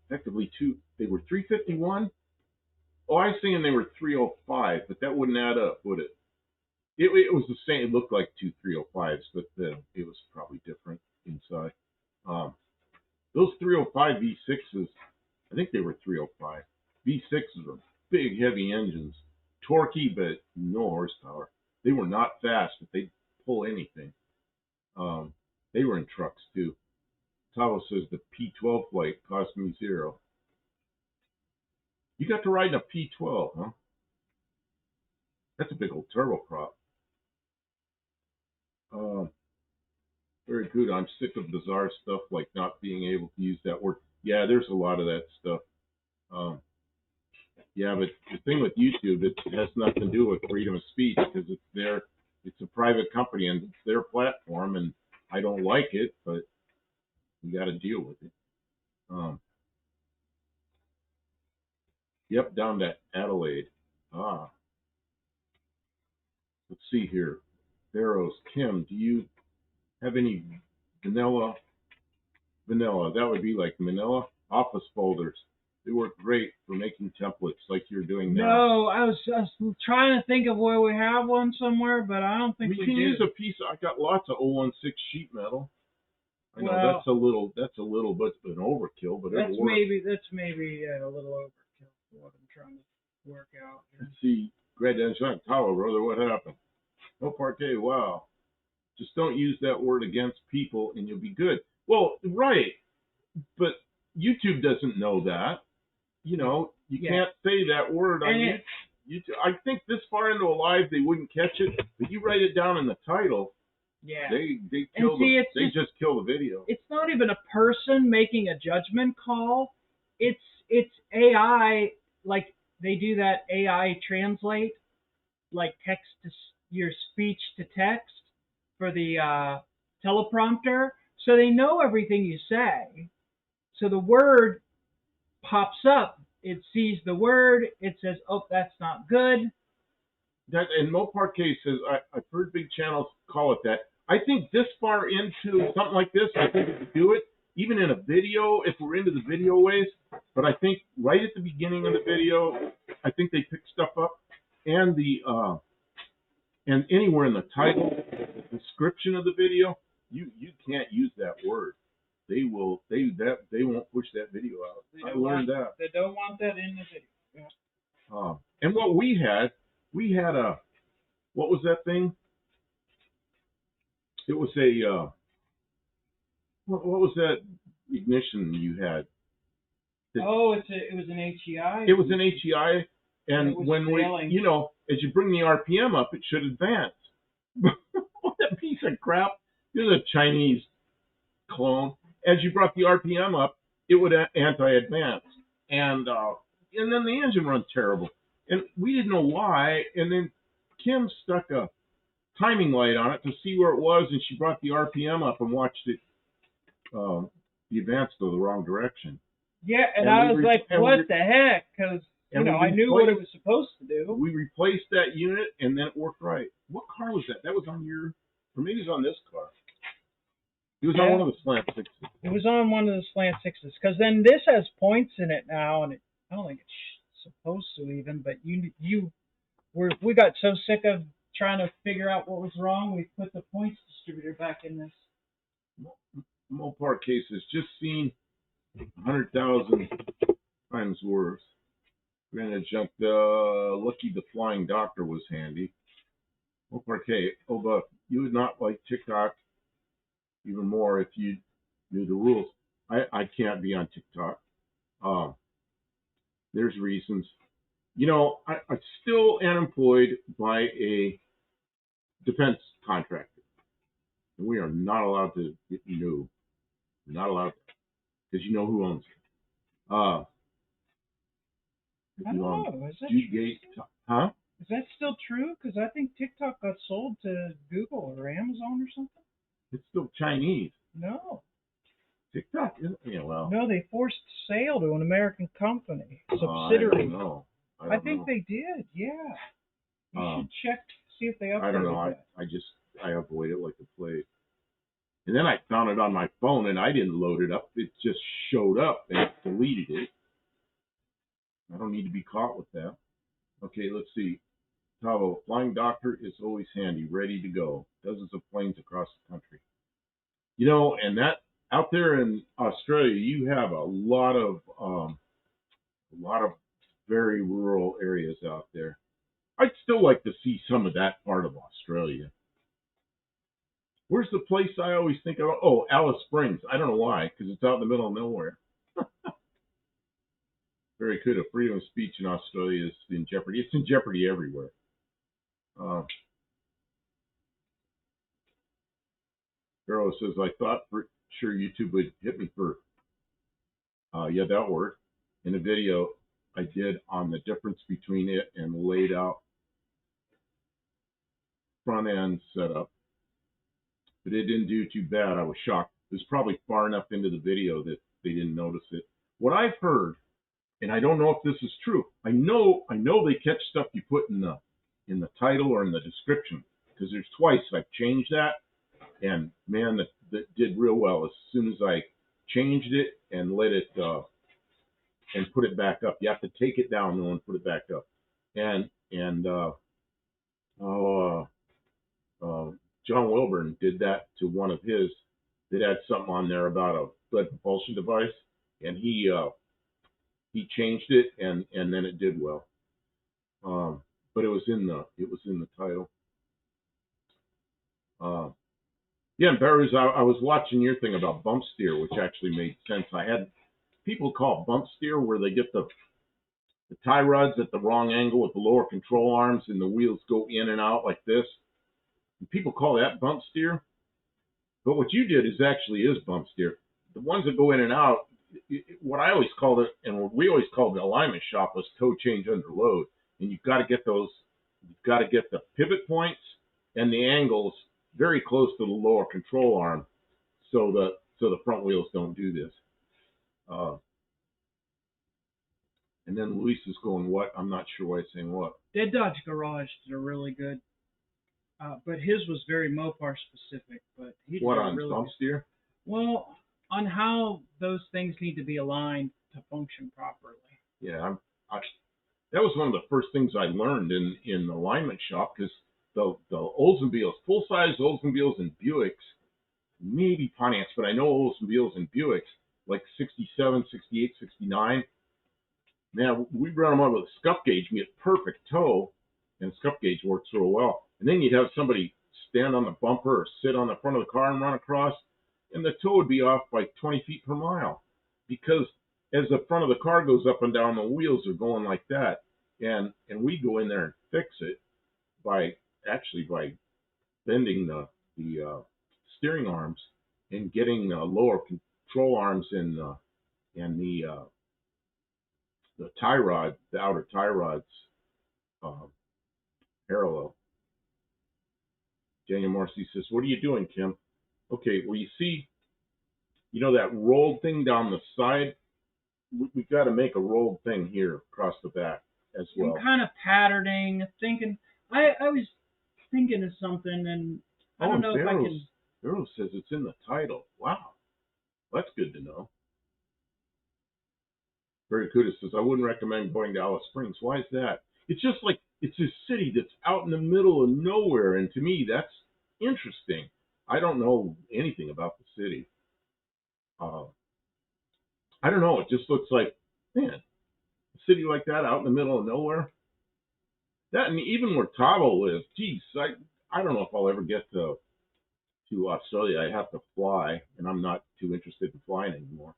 Effectively, they were 351. Oh, I was saying they were 305, but that wouldn't add up, would it? It was the same. It looked like 2 305s, but it was probably different inside. Those 305 V6s, I think they were 305. V6s were big, heavy engines, torquey, but no horsepower. They were not fast, but they'd pull anything. They were in trucks too. Tavo says the P12 flight cost me $0. You got to ride in a P12, huh? That's a big old turboprop. Very good. I'm sick of bizarre stuff like not being able to use that word. Yeah, there's a lot of that stuff. Yeah, but the thing with YouTube, it has nothing to do with freedom of speech because it's a private company and it's their platform, and I don't like it, but you got to deal with it. Yep, down to Adelaide. Ah, let's see here. Barrows, Kim, do you have any vanilla? Vanilla, that would be like Manila office folders. They work great for making templates like you're doing now. No, I was trying to think of where we have one somewhere, but I don't think We we can do. use a piece. I got lots of 016 sheet metal. I know Well, that's a little bit of an overkill, but that's it'll work. maybe a little overkill for what I'm trying to work out here. Let's see, Greg Denshon, Tower, brother, what happened? No parquet, wow. Just don't use that word against people and you'll be good. Well, right, but YouTube doesn't know that. You know, you Yeah. can't say that word on And YouTube. I think this far into a live they wouldn't catch it, but you write it down in the title, yeah, they just kill the video. it's not even a person making a judgment call. It's AI, like they do that AI translate, like text to your speech to text for the teleprompter, so they know everything you say. So the word pops up. It sees the word. It says, "Oh, that's not good." That in Mopar cases, I've heard big channels call it that. I think this far into something like this, I think we could do it, even in a video, if we're into the video ways. But I think right at the beginning of the video, I think they pick stuff up, and and anywhere in the title, the description of the video, you can't use that word. They won't push that video out. I learned that. They don't want that in the video. Yeah. And what we had what was that thing? It was a what was that ignition you had? It was an HEI. It was an HEI, and when failing. as you bring the RPM up, it should advance. That piece of crap. This is a Chinese clone. As you brought the RPM up, it would anti-advance, and then the engine runs terrible, and we didn't know why. And then Kim stuck a timing light on it to see where it was, and she brought the RPM up and watched it the advance go the wrong direction. Yeah, and I was like, what the heck? Because I knew what it was supposed to do. We replaced that unit, and then it worked right. What car was that? That was on your, or maybe it was on this car. It was on one of the slant sixes. It was on one of the slant sixes, because then this has points in it now, and I don't think it's supposed to even, but we got so sick of trying to figure out what was wrong, we put the points distributor back in this. Mopar cases just seen 100,000 times worse. Granted, jumped. Lucky the flying doctor was handy. Mopar K. Oh, but you would not like TikTok even more if you knew the rules. I can't be on TikTok. There's reasons. I'm still employed by a defense contractor. And we are not allowed to get new. We're not allowed to, because you know who owns it. I don't know. Is that true? Huh? Is that still true? Because I think TikTok got sold to Google or Amazon or something. It's still Chinese. No. TikTok isn't. Yeah, well. No, they forced sale to an American company, subsidiary. I don't know. I think they did. Yeah. You should check, see if they updated. I don't know. I avoid it like the plague. And then I found it on my phone, and I didn't load it up. It just showed up, and it deleted it. I don't need to be caught with that. Okay, let's see. Tavo, flying doctor is always handy, ready to go. Dozens of planes across the country. And that out there in Australia, you have a lot of very rural areas out there. I'd still like to see some of that part of Australia. Where's the place I always think of? Oh, Alice Springs. I don't know why, because it's out in the middle of nowhere. Very good. Freedom of speech in Australia is in jeopardy. It's in jeopardy everywhere. Carol says, I thought for sure YouTube would hit me for, that word, in a video I did on the difference between it and laid out front end setup. But it didn't do too bad. I was shocked. It was probably far enough into the video that they didn't notice it. What I've heard and I don't know if this is true. I know they catch stuff you put in the title or in the description, because there's twice I've changed that, and man, that did real well as soon as I changed it and let it and put it back up. You have to take it down though and put it back up. And oh, John Wilburn did that to one of his. That had something on there about a blood propulsion device, and he changed it, and then it did well. But it was in the title. Yeah, and Barry's, I was watching your thing about bump steer, which actually made sense. I had people call it bump steer where they get the tie rods at the wrong angle with the lower control arms and the wheels go in and out like this. And people call that bump steer. But what you did is bump steer. The ones that go in and out, what I always called it, and what we always called the alignment shop, was toe change under load. And you've got to get the pivot points and the angles very close to the lower control arm, so the front wheels don't do this. And then Luis is going, what? I'm not sure why he's saying what. Dead Dodge Garage did a really good, but his was very Mopar specific. But he did what on really bump steer? Well, on how those things need to be aligned to function properly. Yeah, that was one of the first things I learned in the alignment shop, because the Oldsmobiles, full-size Oldsmobiles and Buicks, maybe Pontiacs, but I know Oldsmobiles and Buicks, like 67, 68, 69, man, we run them out with a scuff gauge and get perfect toe, and scuff gauge works real well. And then you'd have somebody stand on the bumper or sit on the front of the car and run across, and the toe would be off by 20 feet per mile, because as the front of the car goes up and down, the wheels are going like that. And we go in there and fix it by bending the steering arms and getting lower control arms and the tie rod, the outer tie rods parallel. Daniel Morrissey says, what are you doing, Kim? Okay, well, you see, that rolled thing down the side? We got to make a rolled thing here across the back as well. I'm kind of patterning, thinking. I was thinking of something, and I don't know if I can. Barrow says it's in the title. Wow, that's good to know. Barry Kuda says, I wouldn't recommend going to Alice Springs. Why is that? It's just like, it's a city that's out in the middle of nowhere, and to me, that's interesting. I don't know anything about the city. I don't know. It just looks like, man, a city like that out in the middle of nowhere. That, and even where Tavo lives, geez, I don't know if I'll ever get to Australia. I have to fly, and I'm not too interested in flying anymore.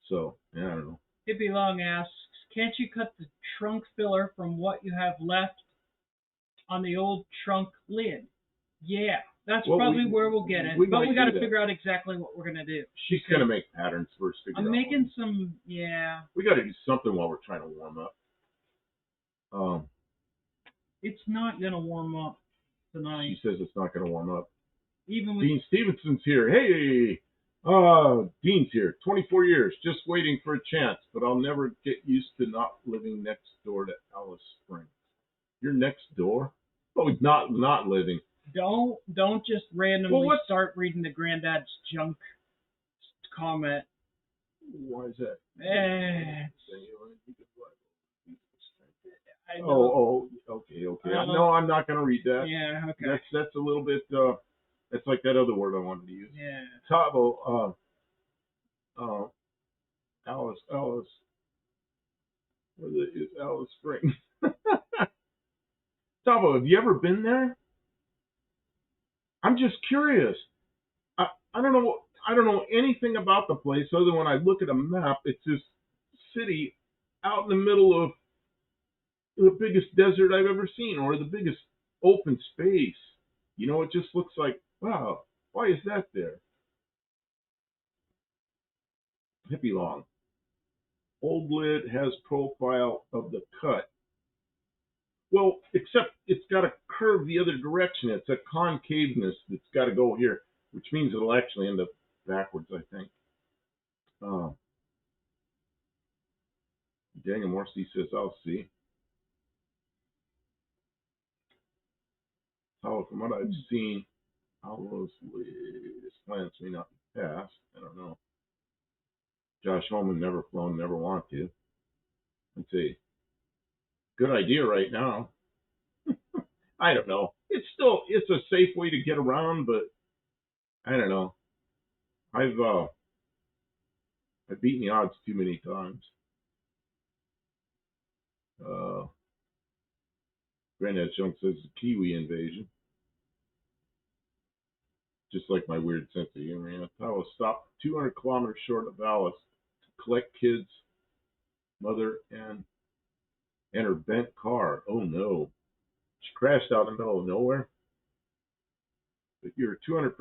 So, yeah, I don't know. Hippie Long asks, can't you cut the trunk filler from what you have left on the old trunk lid? Yeah, that's probably where we'll get it. But we got to figure out exactly what we're going to do. She's going to make patterns first. I'm making some, yeah. We got to do something while we're trying to warm up. It's not going to warm up tonight. She says it's not going to warm up. Even with Dean Stevenson's here. Hey! Dean's here. 24 years, just waiting for a chance, but I'll never get used to not living next door to Alice Springs. You're next door? Oh, he's not living. Don't just randomly start reading the granddad's junk comment. Why is that? Okay. No, I'm not going to read that. Yeah, okay. That's a little bit. That's like that other word I wanted to use. Yeah. Tavo, Alice. Where is Alice Springs? Tavo, have you ever been there? I'm just curious. I don't know anything about the place other than when I look at a map, it's this city out in the middle of the biggest desert I've ever seen, or the biggest open space. It just looks like, wow, why is that there? Hippie Long. Old lid has profile of the cut. Well, except it's got to curve the other direction. It's a concaveness that's got to go here, which means it'll actually end up backwards, I think. Daniel Morsi says, I'll see. So from what I've seen, all those latest plans may not be passed. I don't know. Josh Holman, never flown, never want to. Let's see. Good idea right now. I don't know. It's a safe way to get around, but I don't know. I've beaten the odds too many times. Granddad Junk says the Kiwi invasion. Just like my weird sense of humor. Tahoe stopped 200 kilometers short of Alice to collect kids, mother, and her bent car. Oh no. She crashed out in the middle of nowhere. But you're 200%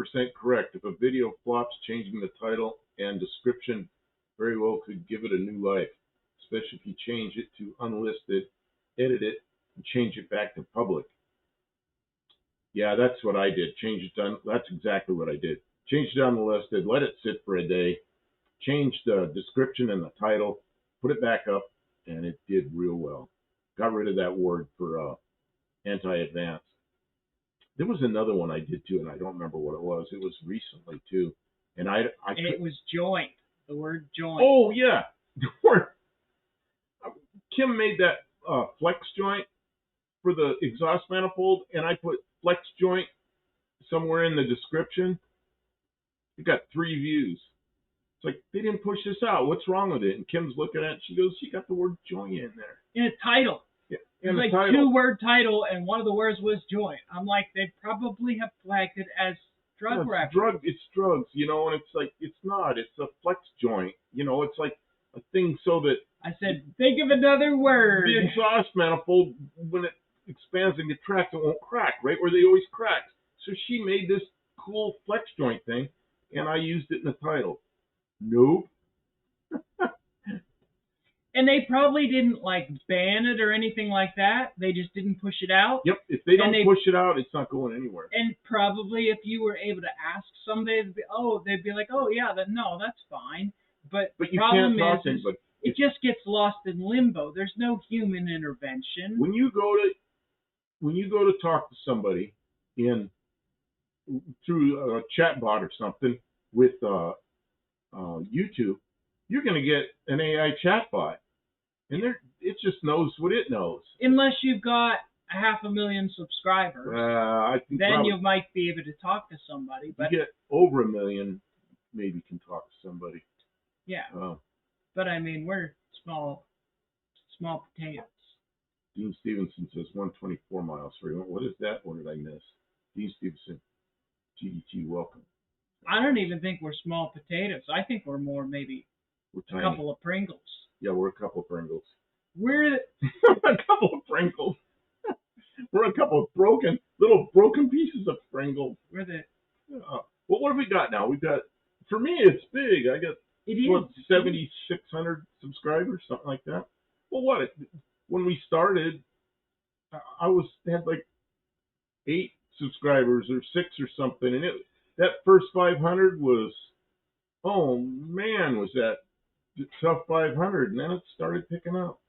correct. If a video flops, changing the title and description very well could give it a new life, especially if you change it to unlisted, edit it, and change it back to public. Yeah, that's what I did. That's exactly what I did. Changed it unlisted, let it sit for a day, changed the description and the title, put it back up, and it did real well. Got rid of that word for anti-advance. There was another one I did too, and I don't remember what it was. It was recently too, and it was joint. The word joint. Oh yeah, Kim made that flex joint for the exhaust manifold, and I put flex joint somewhere in the description. It got 3 views. It's like, they didn't push this out. What's wrong with it? And Kim's looking at it. She goes, "You got the word joint in there." In a title. Yeah, it was like a 2-word title, and one of the words was joint. I'm like, they probably have flagged it as drug reference. It's drugs, and it's like, it's not. It's a flex joint. It's like a thing so that... I said, think of another word. The exhaust manifold, when it expands and contracts, it won't crack, right where they always crack. So she made this cool flex joint thing, and I used it in the title. Nope. And they probably didn't ban it or anything like that. They just didn't push it out. Yep. If they don't push it out, it's not going anywhere. And probably if you were able to ask somebody, they'd be like, "Oh yeah, no, that's fine." But the problem is it just gets lost in limbo. There's no human intervention. When you go to talk to somebody through a chat bot or something with YouTube, you're going to get an AI chatbot, and it just knows what it knows. Unless you've got 500,000 subscribers, I think then you might be able to talk to somebody. But you get over 1 million, maybe can talk to somebody. Yeah, but I mean, we're small potatoes. Dean Stevenson says 124 miles for you. What is that? What did I miss? Dean Stevenson, GDT, welcome. I don't even think we're small potatoes. I think we're more maybe a couple of Pringles. Yeah, we're a couple of Pringles. We're a couple of Pringles. We're a couple of little broken pieces of Pringles. We're the... Well, what have we got now? We got, for me, it's big. I got 7,600 subscribers, something like that. Well, when we started, I had like 8 subscribers or 6 or something, and that first 500 was, oh man, was that tough 500, and then it started picking up.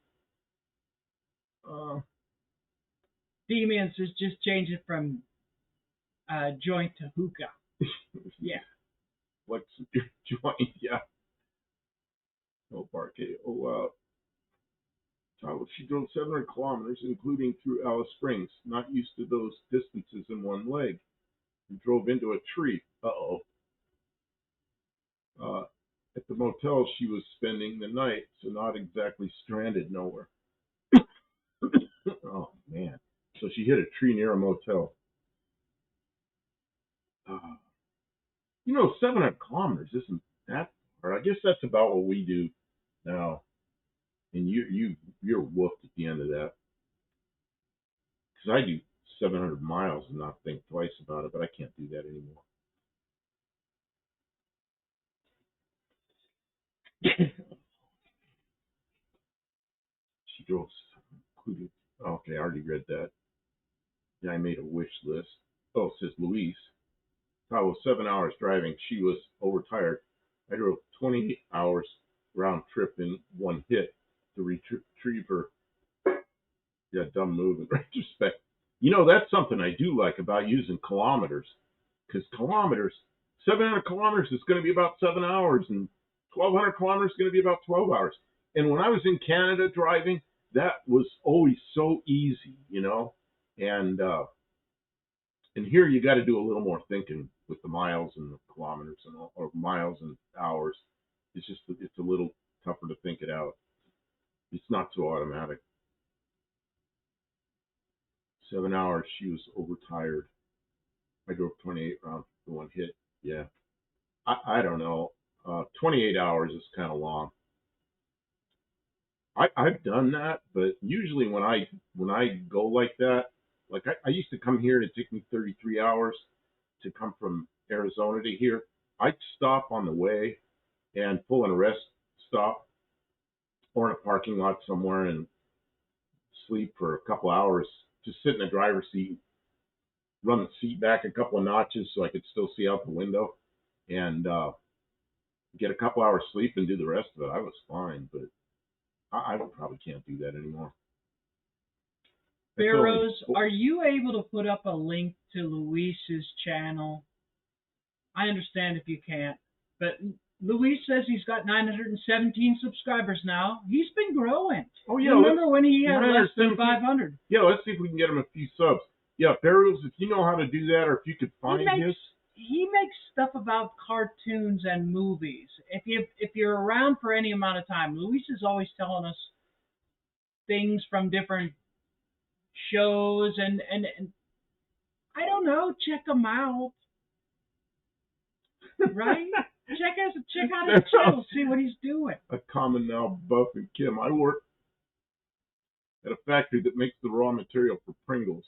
Demons just change it from joint to hookah. Yeah. What's your joint? Yeah. Oh, Barkay. Oh, wow. She drove 700 kilometers, including through Alice Springs. Not used to those distances in one leg. And drove into a tree. Uh-oh. At the motel she was spending the night, so not exactly stranded nowhere. Oh, man. So she hit a tree near a motel. 700 kilometers isn't that far. I guess that's about what we do now. And you're whooped at the end of that. Because I do 700 miles and not think twice about it, but I can't do that anymore. She drove, including, okay, I already read that. Yeah, I made a wish list. Oh, it says Louise. I was 7 hours driving. She was overtired. I drove 20 hours round trip in one hit to that's something I do like about using kilometers, because 700 kilometers is going to be about 7 hours, and 1,200 kilometers is going to be about 12 hours. And when I was in Canada driving, that was always so easy, and here you got to do a little more thinking with the miles and the kilometers or miles and hours. It's a little tougher to think it out. It's not so automatic. 7 hours, she was overtired. I drove 28 rounds for one hit. Yeah, I don't know. 28 hours is kind of long. I've done that, but usually when I go like that, like I used to come here, and it took me 33 hours to come from Arizona to here. I'd stop on the way and pull in a rest stop or in a parking lot somewhere and sleep for a couple hours. Just sit in the driver's seat, run the seat back a couple of notches so I could still see out the window, and get a couple hours sleep and do the rest of it. I was fine, but I probably can't do that anymore. Barrows, are you able to put up a link to Luis's channel? I understand if you can't, but Luis says he's got 917 subscribers now. He's been growing. Oh yeah, remember when he had less than 500? Yeah, let's see if we can get him a few subs. Yeah, Barrows, if you know how to do that, or if you could find his. He makes stuff about cartoons and movies. If you're around for any amount of time, Luis is always telling us things from different shows, and I don't know, check him out, right? check out his channel, see what he's doing. A common now, Buff and Kim. I work at a factory that makes the raw material for Pringles.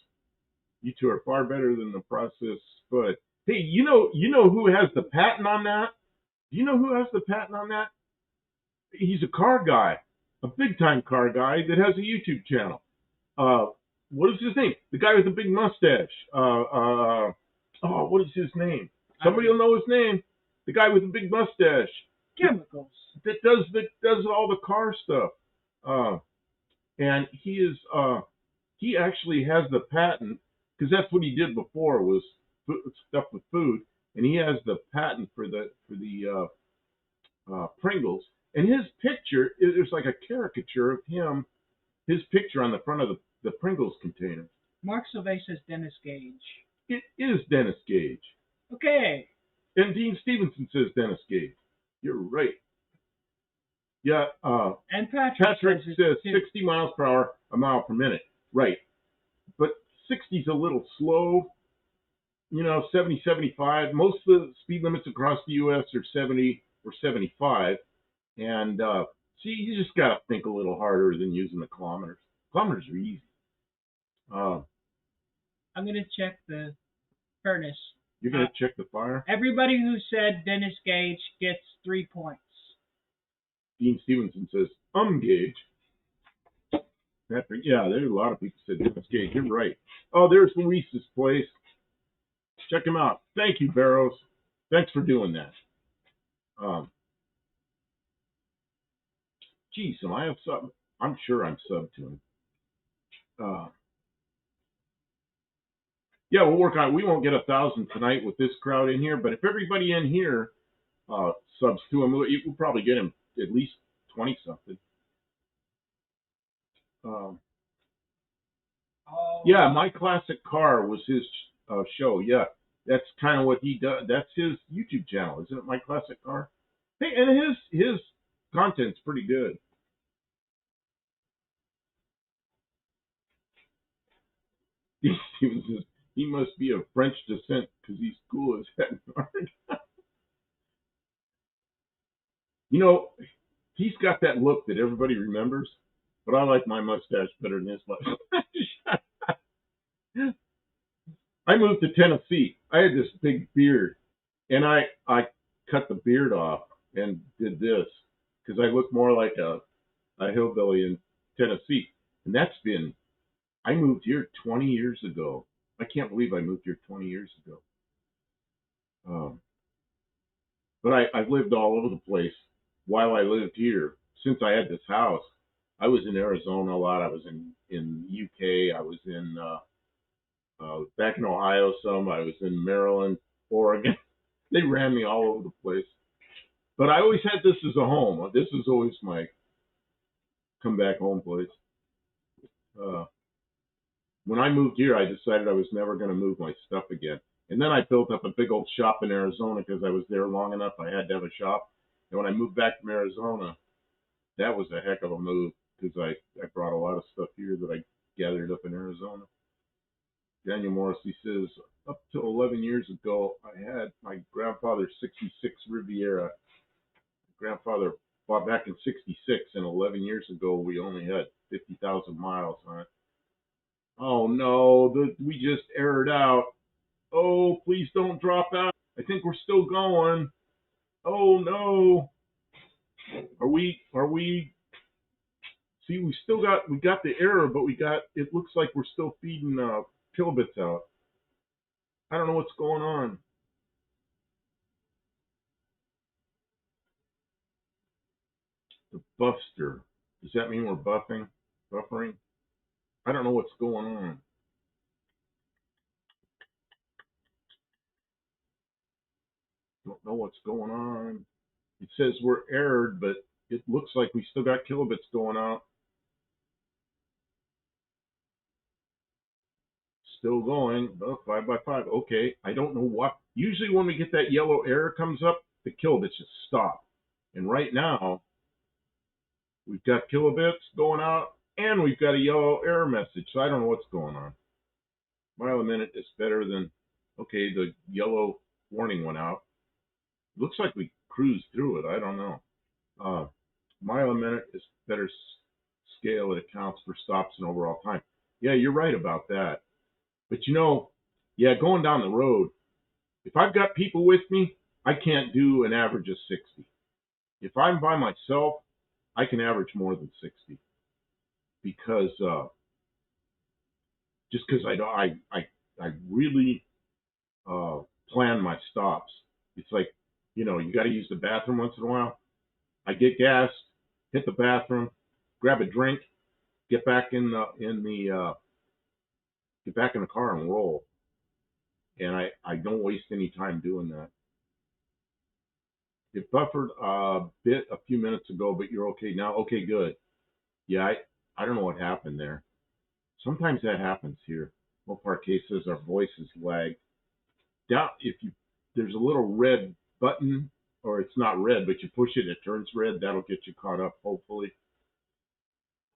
You two are far better than the processed spud. Hey, you know who has the patent on that? Do you know who has the patent on that? He's a car guy, a big time car guy that has a YouTube channel. What is his name? The guy with the big mustache. What is his name? Somebody will know his name. The guy with the big mustache. Chemicals. That does all the car stuff. And he actually has the patent, because that's what he did before, was stuff with food, and he has the patent for the Pringles. And his picture, there's like a caricature of him, his picture on the front of the Pringles container. Mark Sylvain says Dennis Gage. It is Dennis Gage. Okay. And Dean Stevenson says Dennis Gage. You're right. Yeah. And Patrick says 60 miles per hour, a mile per minute. Right. But 60's a little slow. 70, 75. Most of the speed limits across the U.S. are 70 or 75. And you just got to think a little harder than using the kilometers. Kilometers are easy. I'm going to check the furnace. You're going to check the fire? Everybody who said Dennis Gage gets 3 points. Dean Stevenson says, Gage. Patrick, yeah, there's a lot of people said Dennis Gage. You're right. Oh, there's Luis's place. Check him out. Thank you, Barrows. Thanks for doing that. Geez, am I sub? I'm sure I'm sub to him. Yeah, we'll work on it. We won't get 1,000 tonight with this crowd in here, but if everybody in here subs to him, we'll probably get him at least 20 something. Yeah, My Classic Car was his show. Yeah, that's kind of what he does. That's his YouTube channel, isn't it? My Classic Car. Hey, and his content's pretty good. He must be of French descent because he's cool as heck. He's got that look that everybody remembers, but I like my mustache better than his mustache. I moved to Tennessee. I had this big beard, and I cut the beard off and did this because I look more like a hillbilly in Tennessee. And I moved here 20 years ago. I can't believe I moved here 20 years ago. But I've lived all over the place while I lived here. Since I had this house, I was in Arizona a lot. I was in UK. I was in Back in Ohio some. I was in Maryland, Oregon. They ran me all over the place. But I always had this as a home. This is always my come back home place. Uh, when I moved here, I decided I was never going to move my stuff again. And then I built up a big old shop in Arizona because I was there long enough. I had to have a shop. And when I moved back from Arizona, that was a heck of a move because I brought a lot of stuff here that I gathered up in Arizona. Daniel Morrissey says, up to 11 years ago, I had my grandfather's 66 Riviera. Grandfather bought back in 66, and 11 years ago, we only had 50,000 miles on it. Oh no, we just aired out. Oh, please don't drop out. I think we're still going. Oh no. Are we see we got the error, but it looks like we're still feeding kilobits out. I don't know what's going on. The buffster. Does that mean we're buffering? I don't know what's going on. Don't know what's going on. It says we're errored, but it looks like we still got kilobits going out. Still going. Oh, 5x5. Okay. I don't know what. Usually when we get that yellow error comes up, the kilobits just stop. And right now, we've got kilobits going out, and we've got a yellow error message. So I don't know what's going on. Mile a minute is better than, okay, the yellow warning went out. Looks like we cruised through it. I don't know. Mile a minute is better scale. It accounts for stops and overall time. Yeah, you're right about that. But yeah, going down the road, if I've got people with me, I can't do an average of 60. If I'm by myself, I can average more than 60 because just because I really plan my stops. It's like you got to use the bathroom once in a while. I get gas, hit the bathroom, grab a drink, get back in the get back in the car and roll. And I don't waste any time doing that. It buffered a bit a few minutes ago, but you're okay now. Okay, good. Yeah, I don't know what happened there. Sometimes that happens here. Mopar K says our voices lag. Down if you there's a little red button, or it's not red, but you push it, it turns red. That'll get you caught up. Hopefully.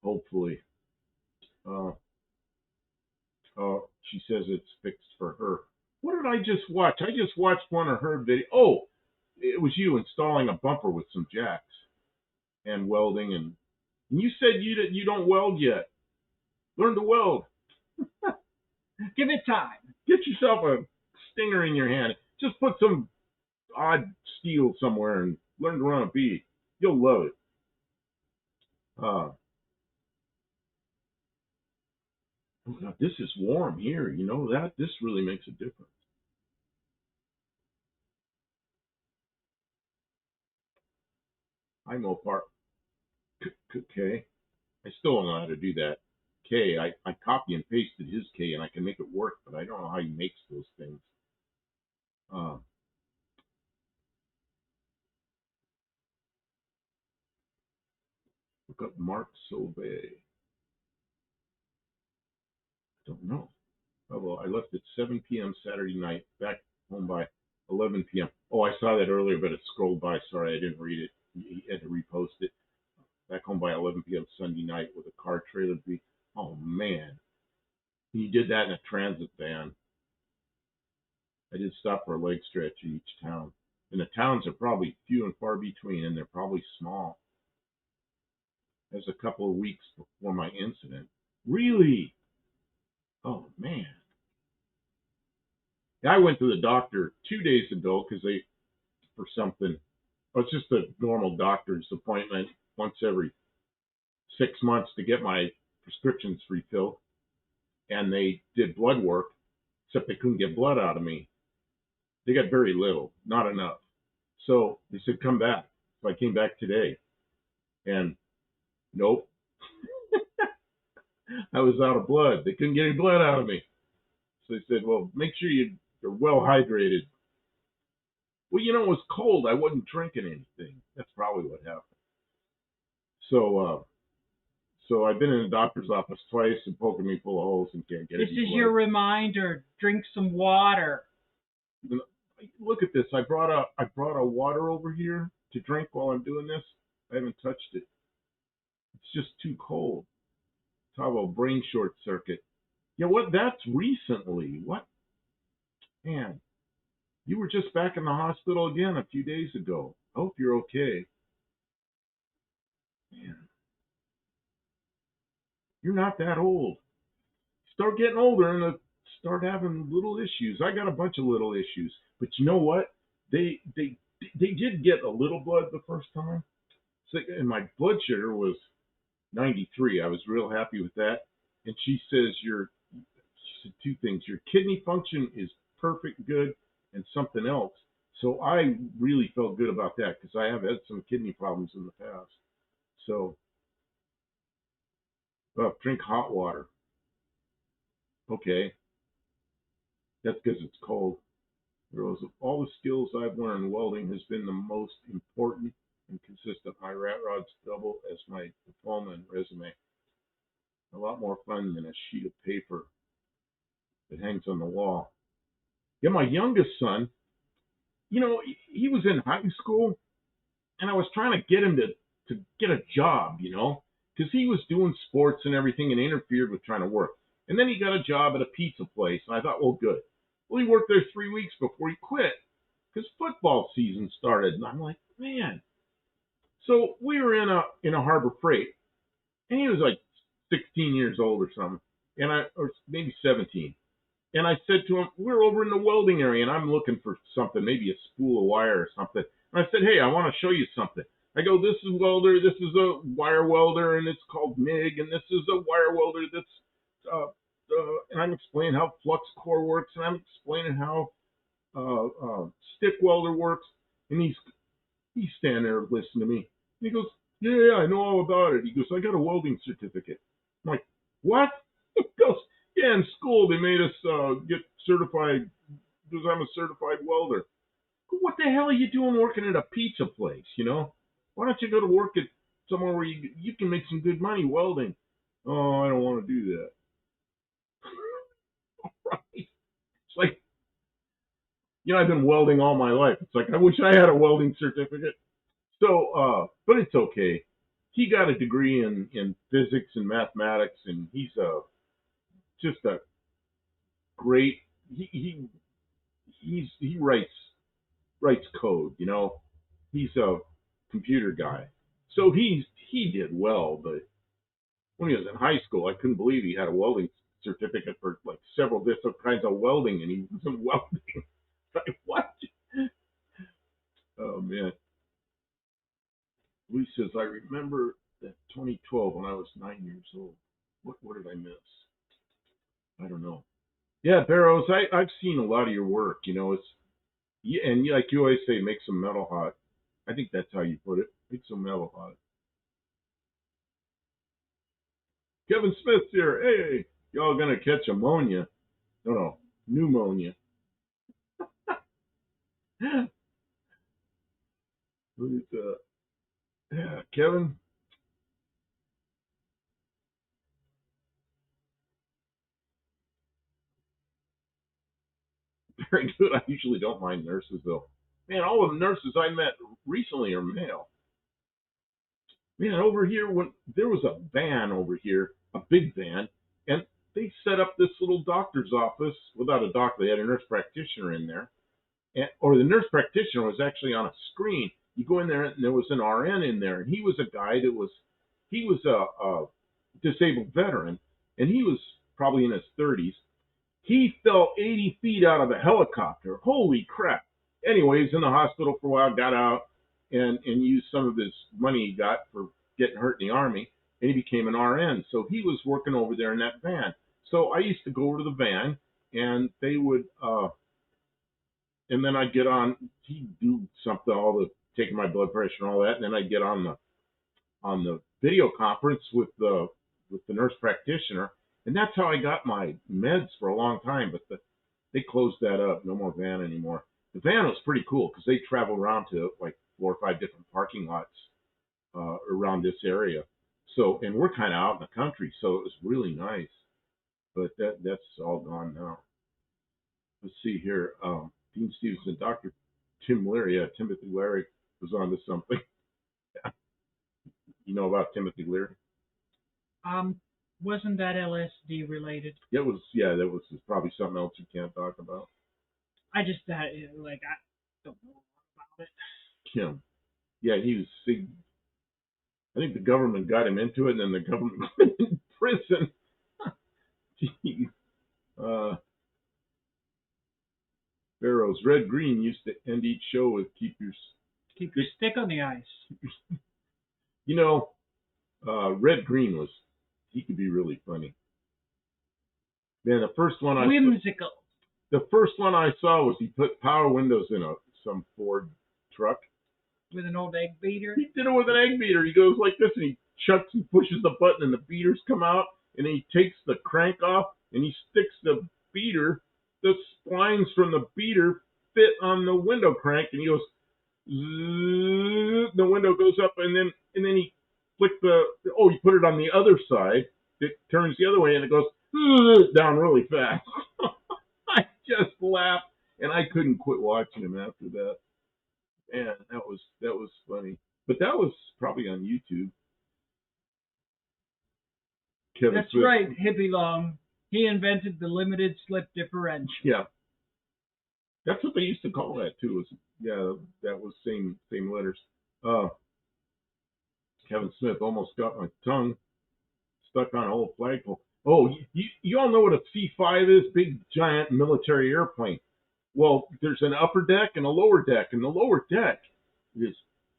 Hopefully. Uh, she says it's fixed for her. What did I just watch? I just watched one of her video. Oh, it was you installing a bumper with some jacks and welding, and you said you don't weld yet. Learn to weld. Give it time. Get yourself a stinger in your hand. Just put some odd steel somewhere and learn to run a bead. You'll love it. Oh God, this is warm here. You know that? This really makes a difference. I know part. K. I still don't know how to do that. K. I copy and pasted his K and I can make it work, but I don't know how he makes those things. Uh, look up Mark Sauvé. Don't know. Oh, well, I left at 7 p.m. Saturday night, back home by 11 p.m. Oh, I saw that earlier, but it scrolled by. Sorry, I didn't read it. He had to repost it. Back home by 11 p.m. Sunday night with a car trailer. Oh, man. He did that in a transit van. I did stop for a leg stretch in each town. And the towns are probably few and far between, and they're probably small. That was a couple of weeks before my incident. Really? Oh, man. I went to the doctor 2 days ago because for something. Well, it's just a normal doctor's appointment once every 6 months to get my prescriptions refilled. And they did blood work, except they couldn't get blood out of me. They got very little, not enough. So they said, come back. So I came back today. And nope. I was out of blood. They couldn't get any blood out of me. So they said, well, make sure you're well hydrated. Well, it was cold. I wasn't drinking anything. That's probably what happened. So, so I've been in the doctor's office twice and poking me full of holes and can't get This any is blood. your reminder. Drink some water. Look at this. I brought a water over here to drink while I'm doing this. I haven't touched it. It's just too cold. Talk about brain short circuit. Yeah, what? That's recently. What? Man, you were just back in the hospital again a few days ago. I hope you're okay. Man, you're not that old. Start getting older and start having little issues. I got a bunch of little issues, but you know what? They did get a little blood the first time, so, and my blood sugar was 93. I was real happy with that. And she says she said two things. Your kidney function is perfect, good, and something else. So I really felt good about that because I have had some kidney problems in the past. So, drink hot water. Okay, that's because it's cold. Rose, of all the skills I've learned, welding has been the most important and consistent. My rat rods double as my diploma and resume. A lot more fun than a sheet of paper that hangs on the wall. Yeah, my youngest son, he was in high school, and I was trying to get him to get a job, because he was doing sports and everything and interfered with trying to work. And then he got a job at a pizza place, and I thought, well, good. Well, he worked there 3 weeks before he quit because football season started, and I'm like, man. So we were in a Harbor Freight, and he was like 16 years old or something, or maybe 17. And I said to him, we're over in the welding area, and I'm looking for something, maybe a spool of wire or something. And I said, hey, I want to show you something. I go, this is welder, this is a wire welder, and it's called MIG, and this is a wire welder and I'm explaining how flux core works, and I'm explaining how stick welder works. And he's standing there listening to me. And he goes, yeah, I know all about it. He goes, I got a welding certificate. I'm like, what? He goes, yeah, in school they made us get certified because I'm a certified welder. What the hell are you doing working at a pizza place, Why don't you go to work at somewhere where you can make some good money welding? Oh, I don't want to do that. Right? It's like, I've been welding all my life. It's like, I wish I had a welding certificate. So, but it's okay. He got a degree in physics and mathematics, and he's just a great. He writes code. He's a computer guy. So he did well, but when he was in high school, I couldn't believe he had a welding certificate for like several different kinds of welding, and he wasn't welding. Like, what? Oh man. Lee says, I remember that 2012 when I was 9 years old. What did I miss? I don't know. Yeah, Barrows, I've seen a lot of your work. It's and like you always say, make some metal hot. I think that's how you put it. Make some metal hot. Kevin Smith's here. Hey, y'all gonna catch ammonia? No, pneumonia. Who's yeah, Kevin. Very good. I usually don't mind nurses though. Man, all of the nurses I met recently are male. Man, over here when there was a van over here, a big van, and they set up this little doctor's office without a doctor. They had a nurse practitioner in there, or the nurse practitioner was actually on a screen. You go in there, and there was an RN in there, and he was a guy he was a disabled veteran, and he was probably in his 30s. He fell 80 feet out of a helicopter. Holy crap. Anyways, in the hospital for a while, got out and used some of his money he got for getting hurt in the Army, and he became an RN. So he was working over there in that van. So I used to go over to the van, and they would, and then I'd get on, he'd do something, taking my blood pressure and all that, and then I'd get on the video conference with the nurse practitioner, And that's how I got my meds for a long time. But they closed that up. No more van anymore. The van was pretty cool because they travel around to like 4 or 5 different parking lots around this area. So, and we're kind of out in the country, so it was really nice. But that's all gone now. Let's see here. Dean Stevenson, Dr. Tim Leary, yeah, Timothy Leary was onto something. You know about Timothy Leary? Um, wasn't that LSD related? It was, yeah, that was probably something else you can't talk about. I just like I don't know about it. Kim. Yeah, he was. I think the government got him into it, and then the government put him in prison. Jeez. Barrows. Red Green used to end each show with Keep your stick on the ice. You know, Red Green he could be really funny. Man, the first one Whimsical. The first one I saw was he put power windows in some Ford truck. With an old egg beater? He did it with an egg beater. He goes like this, and he pushes the button, and the beaters come out, and then he takes the crank off, and he sticks the beater. The splines from the beater fit on the window crank, and he goes, zzz, the window goes up, and then he flicked he put it on the other side. It turns the other way, and it goes down really fast. I just laughed, and I couldn't quit watching him after that. Man, that was funny. But that was probably on YouTube. That's Smith. Right, Hippie Long. He invented the limited slip differential. Yeah. That's what they used to call that too. That was same letters. Kevin Smith almost got my tongue stuck on a whole flagpole. Oh, you all know what a C-5 is? Big giant military airplane. Well, there's an upper deck and a lower deck, and the lower deck is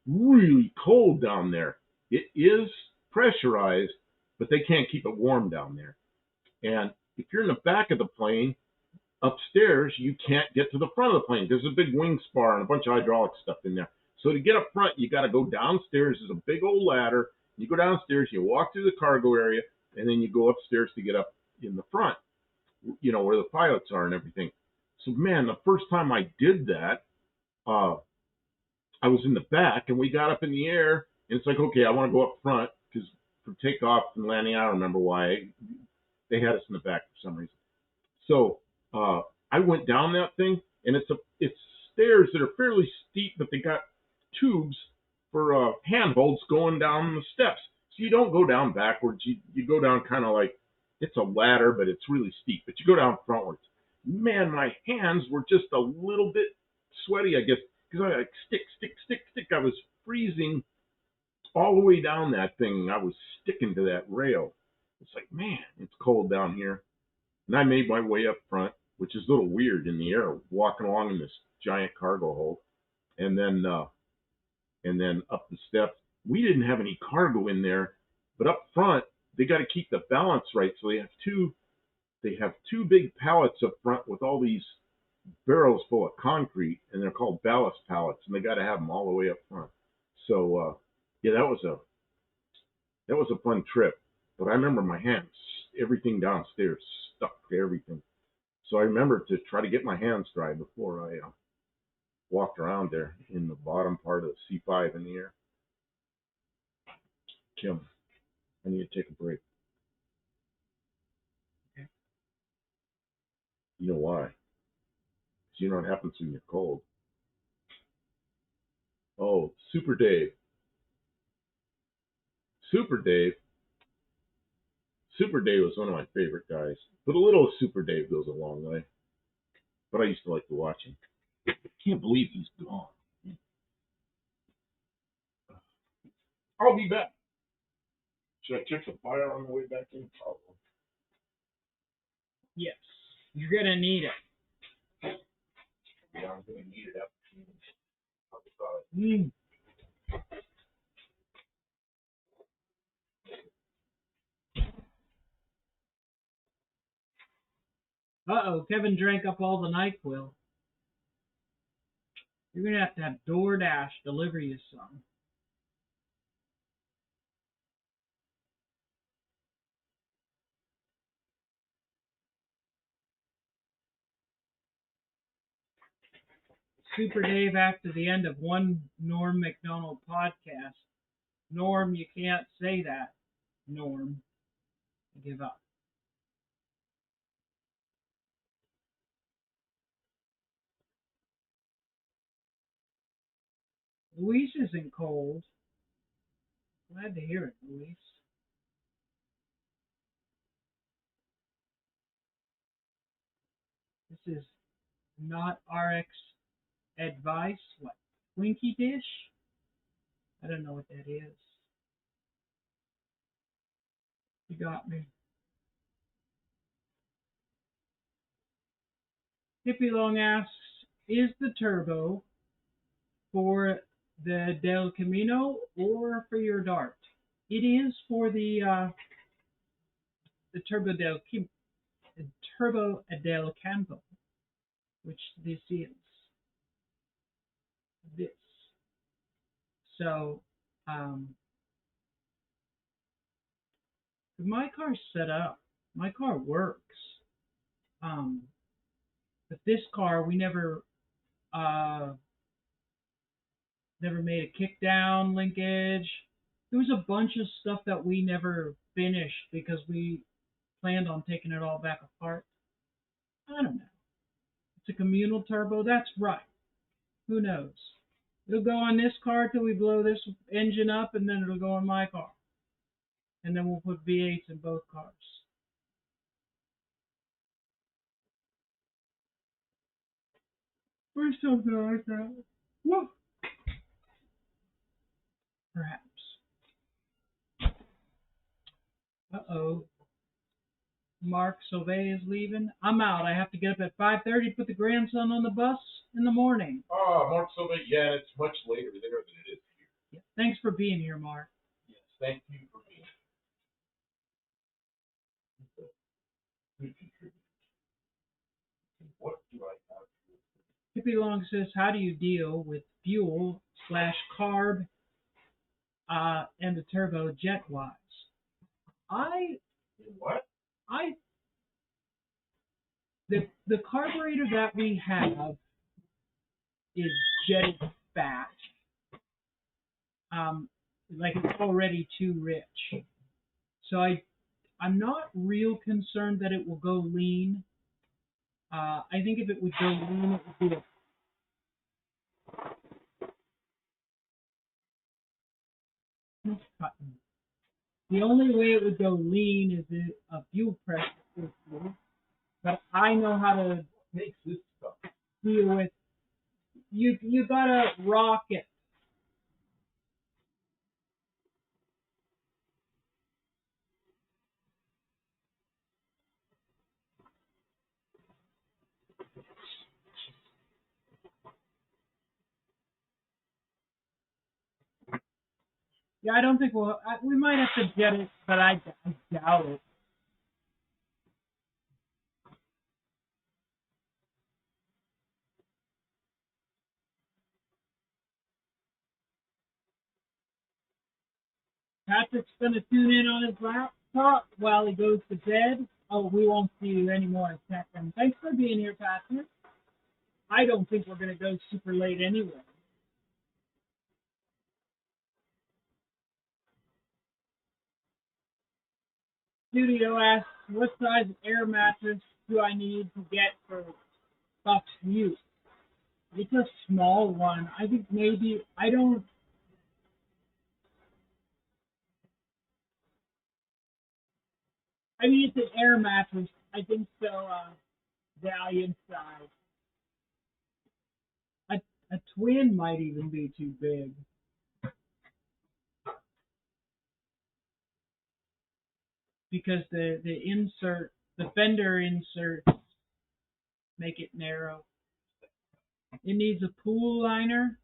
really cold down there. It is pressurized, but they can't keep it warm down there. And if you're in the back of the plane, upstairs, you can't get to the front of the plane. There's a big wing spar and a bunch of hydraulic stuff in there. So to get up front, you got to go downstairs. There's a big old ladder. You go downstairs, you walk through the cargo area, and then you go upstairs to get up in the front, where the pilots are and everything. So, man, the first time I did that, I was in the back, and we got up in the air, and it's like, okay, I want to go up front, because for takeoff and landing, I don't remember why. They had us in the back for some reason. So I went down that thing, and it's stairs that are fairly steep, but they got tubes for handholds going down the steps. So you don't go down backwards. You go down kind of like, it's a ladder, but it's really steep. But you go down frontwards. Man, my hands were just a little bit sweaty, I guess, because I like stick. I was freezing all the way down that thing. I was sticking to that rail. It's like, man, it's cold down here. And I made my way up front, which is a little weird in the air, walking along in this giant cargo hold. And then up the steps. We didn't have any cargo in there, but up front, they got to keep the balance right. So they have two big pallets up front with all these barrels full of concrete, and they're called ballast pallets, and they got to have them all the way up front. So that was a fun trip. But I remember my hands, everything downstairs stuck to everything. So I remember to try to get my hands dry before I walked around there in the bottom part of the C5 in the air. Kim, I need to take a break. Okay. You know why? Because you know what happens when you're cold. Oh, Super Dave. Super Dave was one of my favorite guys. But a little Super Dave goes a long way. But I used to like to watch him. I can't believe he's gone. I'll be back. Should I check the fire on the way back in? Oh. Yes. You're going to need it. Yeah, I'm going to need it after. Uh-oh, Kevin drank up all the NyQuil. You're going to have DoorDash deliver you some. Super Dave after the end of one Norm McDonald podcast. Norm, you can't say that. Norm, I give up. Luis isn't cold. Glad to hear it, Luis. This is not RX advice. What? Twinkie dish? I don't know what that is. You got me. Hippie Long asks, is the turbo for the Del Camino or for your Dart? It is for the Turbo the Turbo del Campo, which this is. This. So, my car's set up. My car works. But this car, we never made a kick down linkage. There was a bunch of stuff that we never finished because we planned on taking it all back apart. I don't know. It's a communal turbo. That's right. Who knows? It'll go on this car till we blow this engine up, and then it'll go on my car. And then we'll put V8s in both cars. Or something like that. Woo! Perhaps. Uh-oh. Mark Sauvé is leaving. I'm out. I have to get up at 5:30 to put the grandson on the bus in the morning. Oh, Mark Silva, yeah, it's much later there than it is here. Yeah. Thanks for being here, Mark. Yes, thank you for being good contributor. What do I have? Hippie Long says, how do you deal with fuel / carb and the turbo jet wise? What? The carburetor that we have is jetted fat. Like it's already too rich. So I'm not real concerned that it will go lean. I think if it would go lean, it would be the only way it would go lean is a fuel pressure system. But I know how to Makes this stuff. deal with. You gotta rock it. Yeah, I don't think we might have to get it, but I doubt it. Patrick's going to tune in on his laptop while he goes to bed. Oh, we won't see you anymore in a second. Thanks for being here, Patrick. I don't think we're going to go super late anyway. Studio asks, what size air mattress do I need to get for Buck's use? It's a small one. I think maybe, I mean, it's an air mattress. I think so, Valiant size. A twin might even be too big. Because the fender insert make it narrow. It needs a pool liner.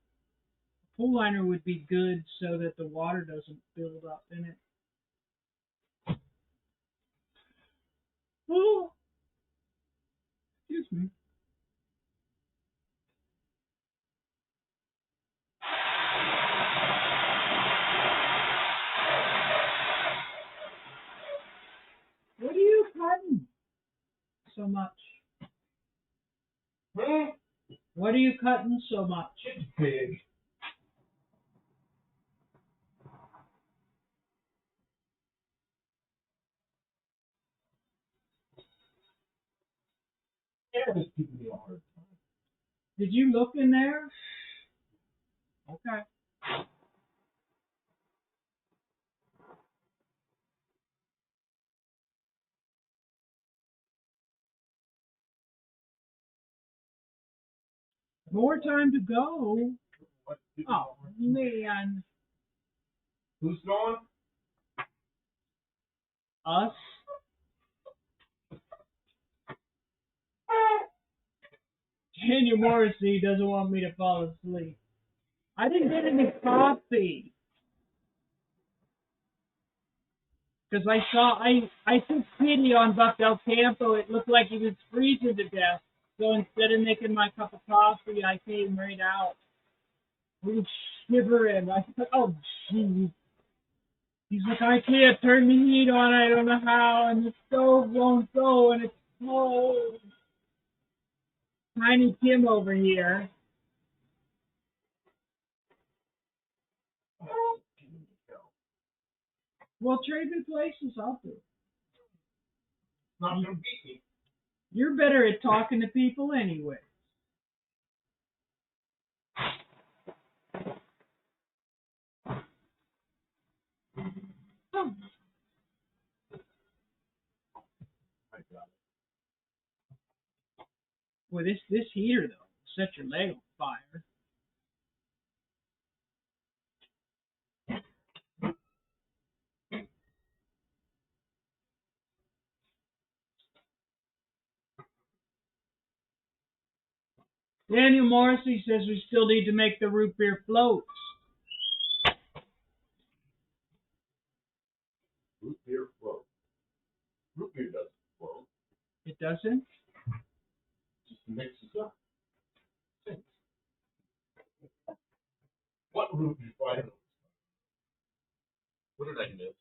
A pool liner would be good so that the water doesn't build up in it. Oh, excuse me. What are you cutting so much? Huh? What are you cutting so much? Pig. Yeah, just give me a hard time. Did you look in there? Okay. More time to go. Oh, man. Who's going? Us? Daniel Morrissey doesn't want me to fall asleep. I didn't get any coffee. Because I took pity on Buck Del Campo. It looked like he was freezing to death. So instead of making my cup of coffee, I came right out. He was shivering. I said, oh, jeez. He's like, I can't turn the heat on. I don't know how. And the stove won't go. And it's cold. Tiny Tim over here. Well, trade me places. I'll do it. Not gonna beat me. You're better at talking to people anyway. Oh. I got Well, this heater, though, set your leg on fire. Daniel Morrissey says we still need to make the root beer floats. root beer float. Root beer doesn't float. It doesn't? Just mixes up. Thanks. What root did you find? What did I miss?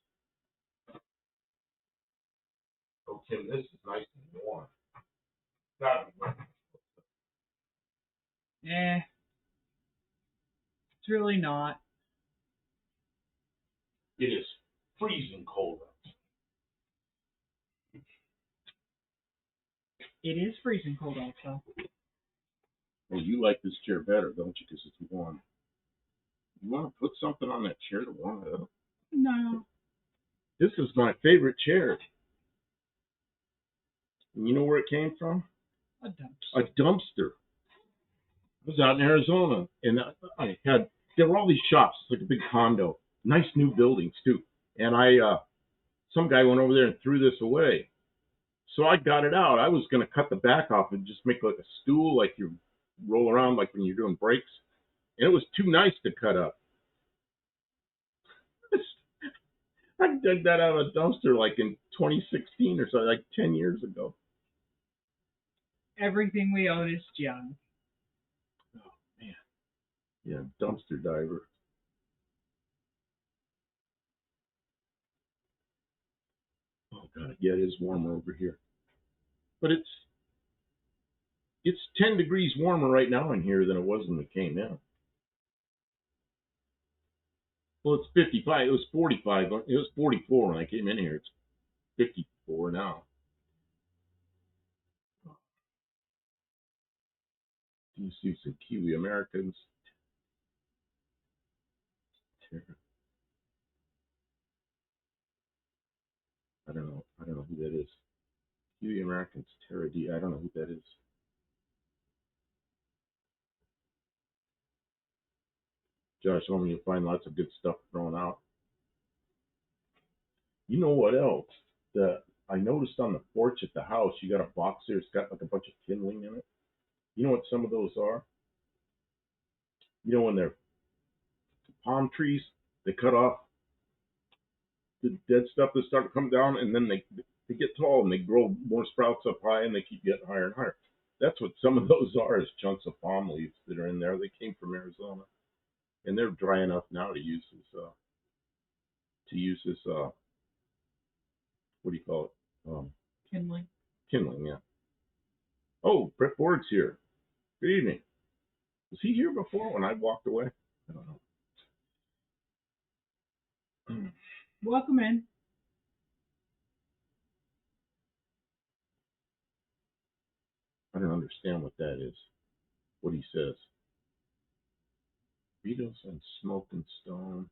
Oh, Tim, this is nice and warm. Not Eh. It's really not. It is freezing cold. It is freezing cold outside. Well, you like this chair better, don't you? Because it's warm. You want to put something on that chair to warm it up? No. This is my favorite chair. And you know where it came from? A dumpster. A dumpster. I was out in Arizona, and I had there were all these shops. It's like a big condo, nice new buildings too. And some guy went over there and threw this away. So I got it out. I was going to cut the back off and just make like a stool, like you roll around, like when you're doing breaks. And it was too nice to cut up. I dug that out of a dumpster like in 2016 or something, like 10 years ago. Everything we own is junk. Oh, man. Yeah, dumpster diver. Oh, God. Yeah, it is warmer over here. But it's 10 degrees warmer right now in here than it was when we came in. Well, it's 55. It was 45. It was 44 when I came in here. It's 54 now. You see some Kiwi Americans. I don't know. I don't know who that is. Kiwi Americans, Terra D. I don't know who that is. Josh told me you'll find lots of good stuff thrown out. You know what else? I noticed on the porch at the house, you got a box there. It's got like a bunch of kindling in it. You know what some of those are? You know when they're palm trees, they cut off the dead stuff that start to come down, and then they get tall and they grow more sprouts up high, and they keep getting higher and higher. That's what some of those are, is chunks of palm leaves that are in there. They came from Arizona, and they're dry enough now to use this what do you call it? Kindling. Kindling, yeah. Oh, Brett Ford's here. Good evening. Was he here before when I walked away? I don't know. Welcome in. I don't understand what that is. What he says. Beatles and Smoke and Stone.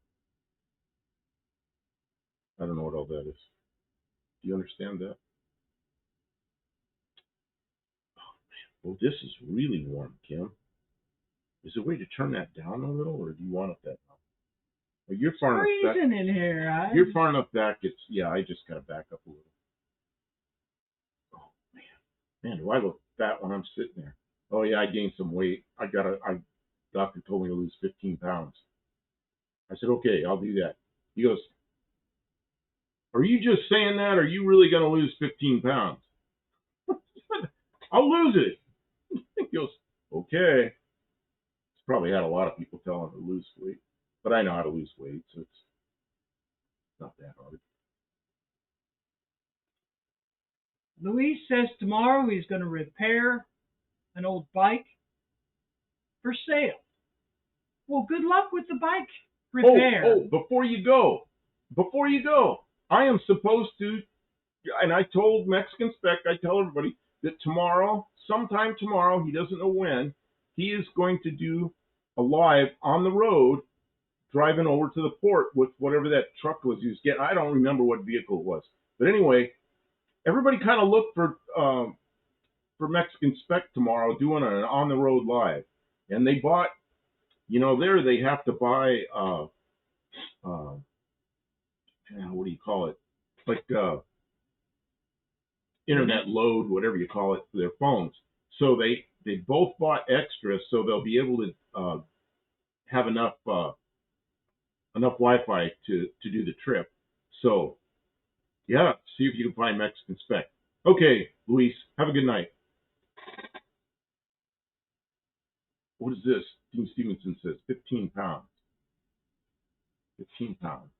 I don't know what all that is. Do you understand that? Well, this is really warm, Kim. Is there a way to turn that down a little, or do you want it that low? Well, you're far enough back. Freezing in here, huh? You're far enough back. Yeah. I just gotta back up a little. Oh man, do I look fat when I'm sitting there? Oh yeah, I gained some weight. Doctor told me to lose 15 pounds. I said, okay, I'll do that. He goes, are you just saying that, or are you really gonna lose 15 pounds? I'll lose it. He goes, okay. He's probably had a lot of people tell him to lose weight, but I know how to lose weight, so it's not that hard. Luis says tomorrow he's going to repair an old bike for sale. Well, good luck with the bike repair. Oh, before you go, I am supposed to, and I told Mexican Spec, I tell everybody that tomorrow, sometime tomorrow, he doesn't know when, he is going to do a live on the road, driving over to the port with whatever that truck was he was getting. I don't remember what vehicle it was, but anyway, everybody kind of look for Mexican Spec tomorrow doing an on the road live, and they bought, there they have to buy what do you call it, like internet load, whatever you call it, for their phones. So they both bought extras, so they'll be able to have enough Wi-Fi to do the trip. So yeah, see if you can find Mexican Spec. Okay, Luis, have a good night. What is this? Dean Stevenson says 15 pounds. 15 pounds.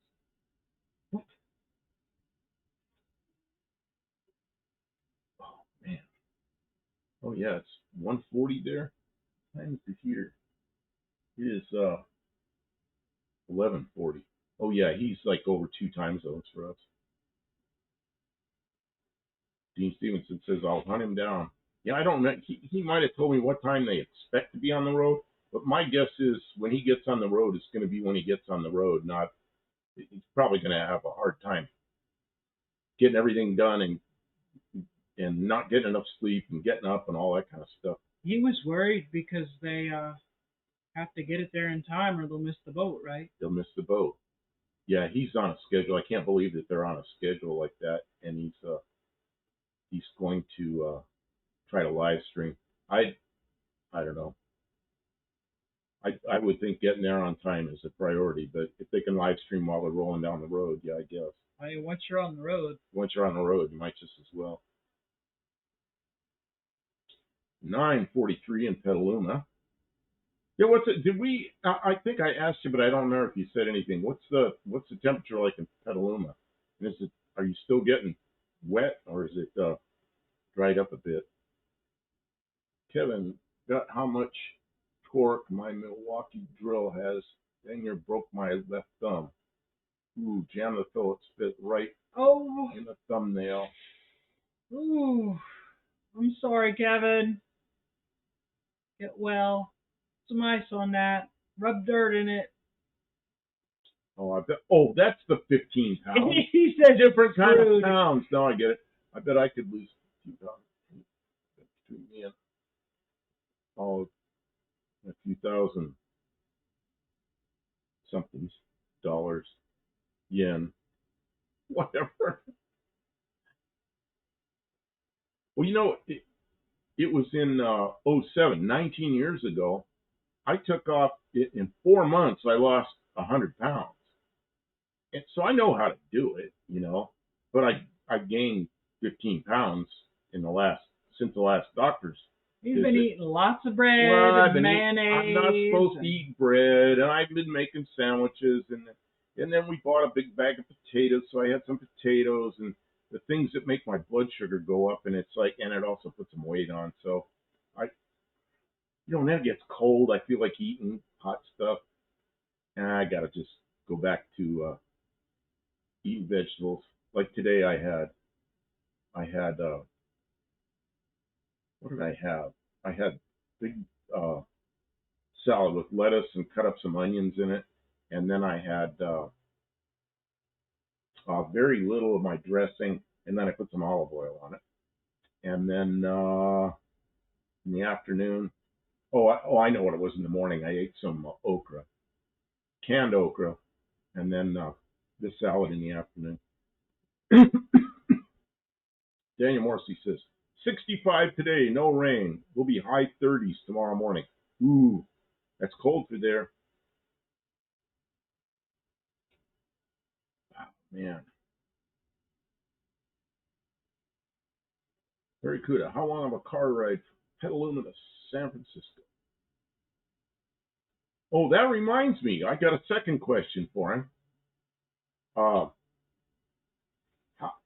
What? Oh man. Oh yeah, it's 140 there. Times the heater. It is 1140. Oh yeah, he's like over 2 time zones for us. Dean Stevenson says I'll hunt him down. Yeah, I don't know. He might have told me what time they expect to be on the road, but my guess is when he gets on the road, it's going to be when he gets on the road. Not, he's probably going to have a hard time getting everything done and not getting enough sleep and getting up and all that kind of stuff. He was worried because they have to get it there in time or they'll miss the boat, right? They'll miss the boat. Yeah, he's on a schedule. I can't believe that they're on a schedule like that, and he's going to try to live stream. I don't know. I would think getting there on time is a priority, but if they can live stream while they're rolling down the road, yeah, I guess. I mean, once you're on the road. Once you're on the road, you might just as well. 9:43 in Petaluma. Yeah, what's it? Did we? I think I asked you, but I don't remember if you said anything. What's the temperature like in Petaluma? And are you still getting wet or is it dried up a bit? Kevin, got how much torque my Milwaukee drill has? Dang near broke my left thumb. Ooh, jam the Phillips bit right in the thumbnail. Ooh, I'm sorry, Kevin. Get well. Some ice on that. Rub dirt in it. Oh, I bet. Oh, that's the 15 pounds. He said different kind of pounds. No, I get it. I bet I could lose a few pounds between me and a few thousand somethings, dollars, yen, whatever. Well, it was in 07, 19 years ago. I took off in 4 months. I lost 100 pounds. And so I know how to do it, but I gained 15 pounds since the last doctor's. He's been eating lots of bread and mayonnaise. I'm not supposed to eat bread, and I've been making sandwiches, and then we bought a big bag of potatoes, so I had some potatoes and the things that make my blood sugar go up, and it also puts some weight on. So when that gets cold, I feel like eating hot stuff, and I gotta just go back to eating vegetables. Like today, I had what did I have? I had big uh, salad with lettuce and cut up some onions in it, and then I had very little of my dressing, and then I put some olive oil on it, and then in the afternoon, I know what it was in the morning. I ate some okra, canned okra, and then this salad in the afternoon. Daniel Morrissey says 65 today, no rain. Will be high 30s tomorrow morning. Ooh, that's cold for there. Oh, man. Very good. How long of a car ride from Petaluma to San Francisco? Oh, that reminds me. I got a second question for him. Uh,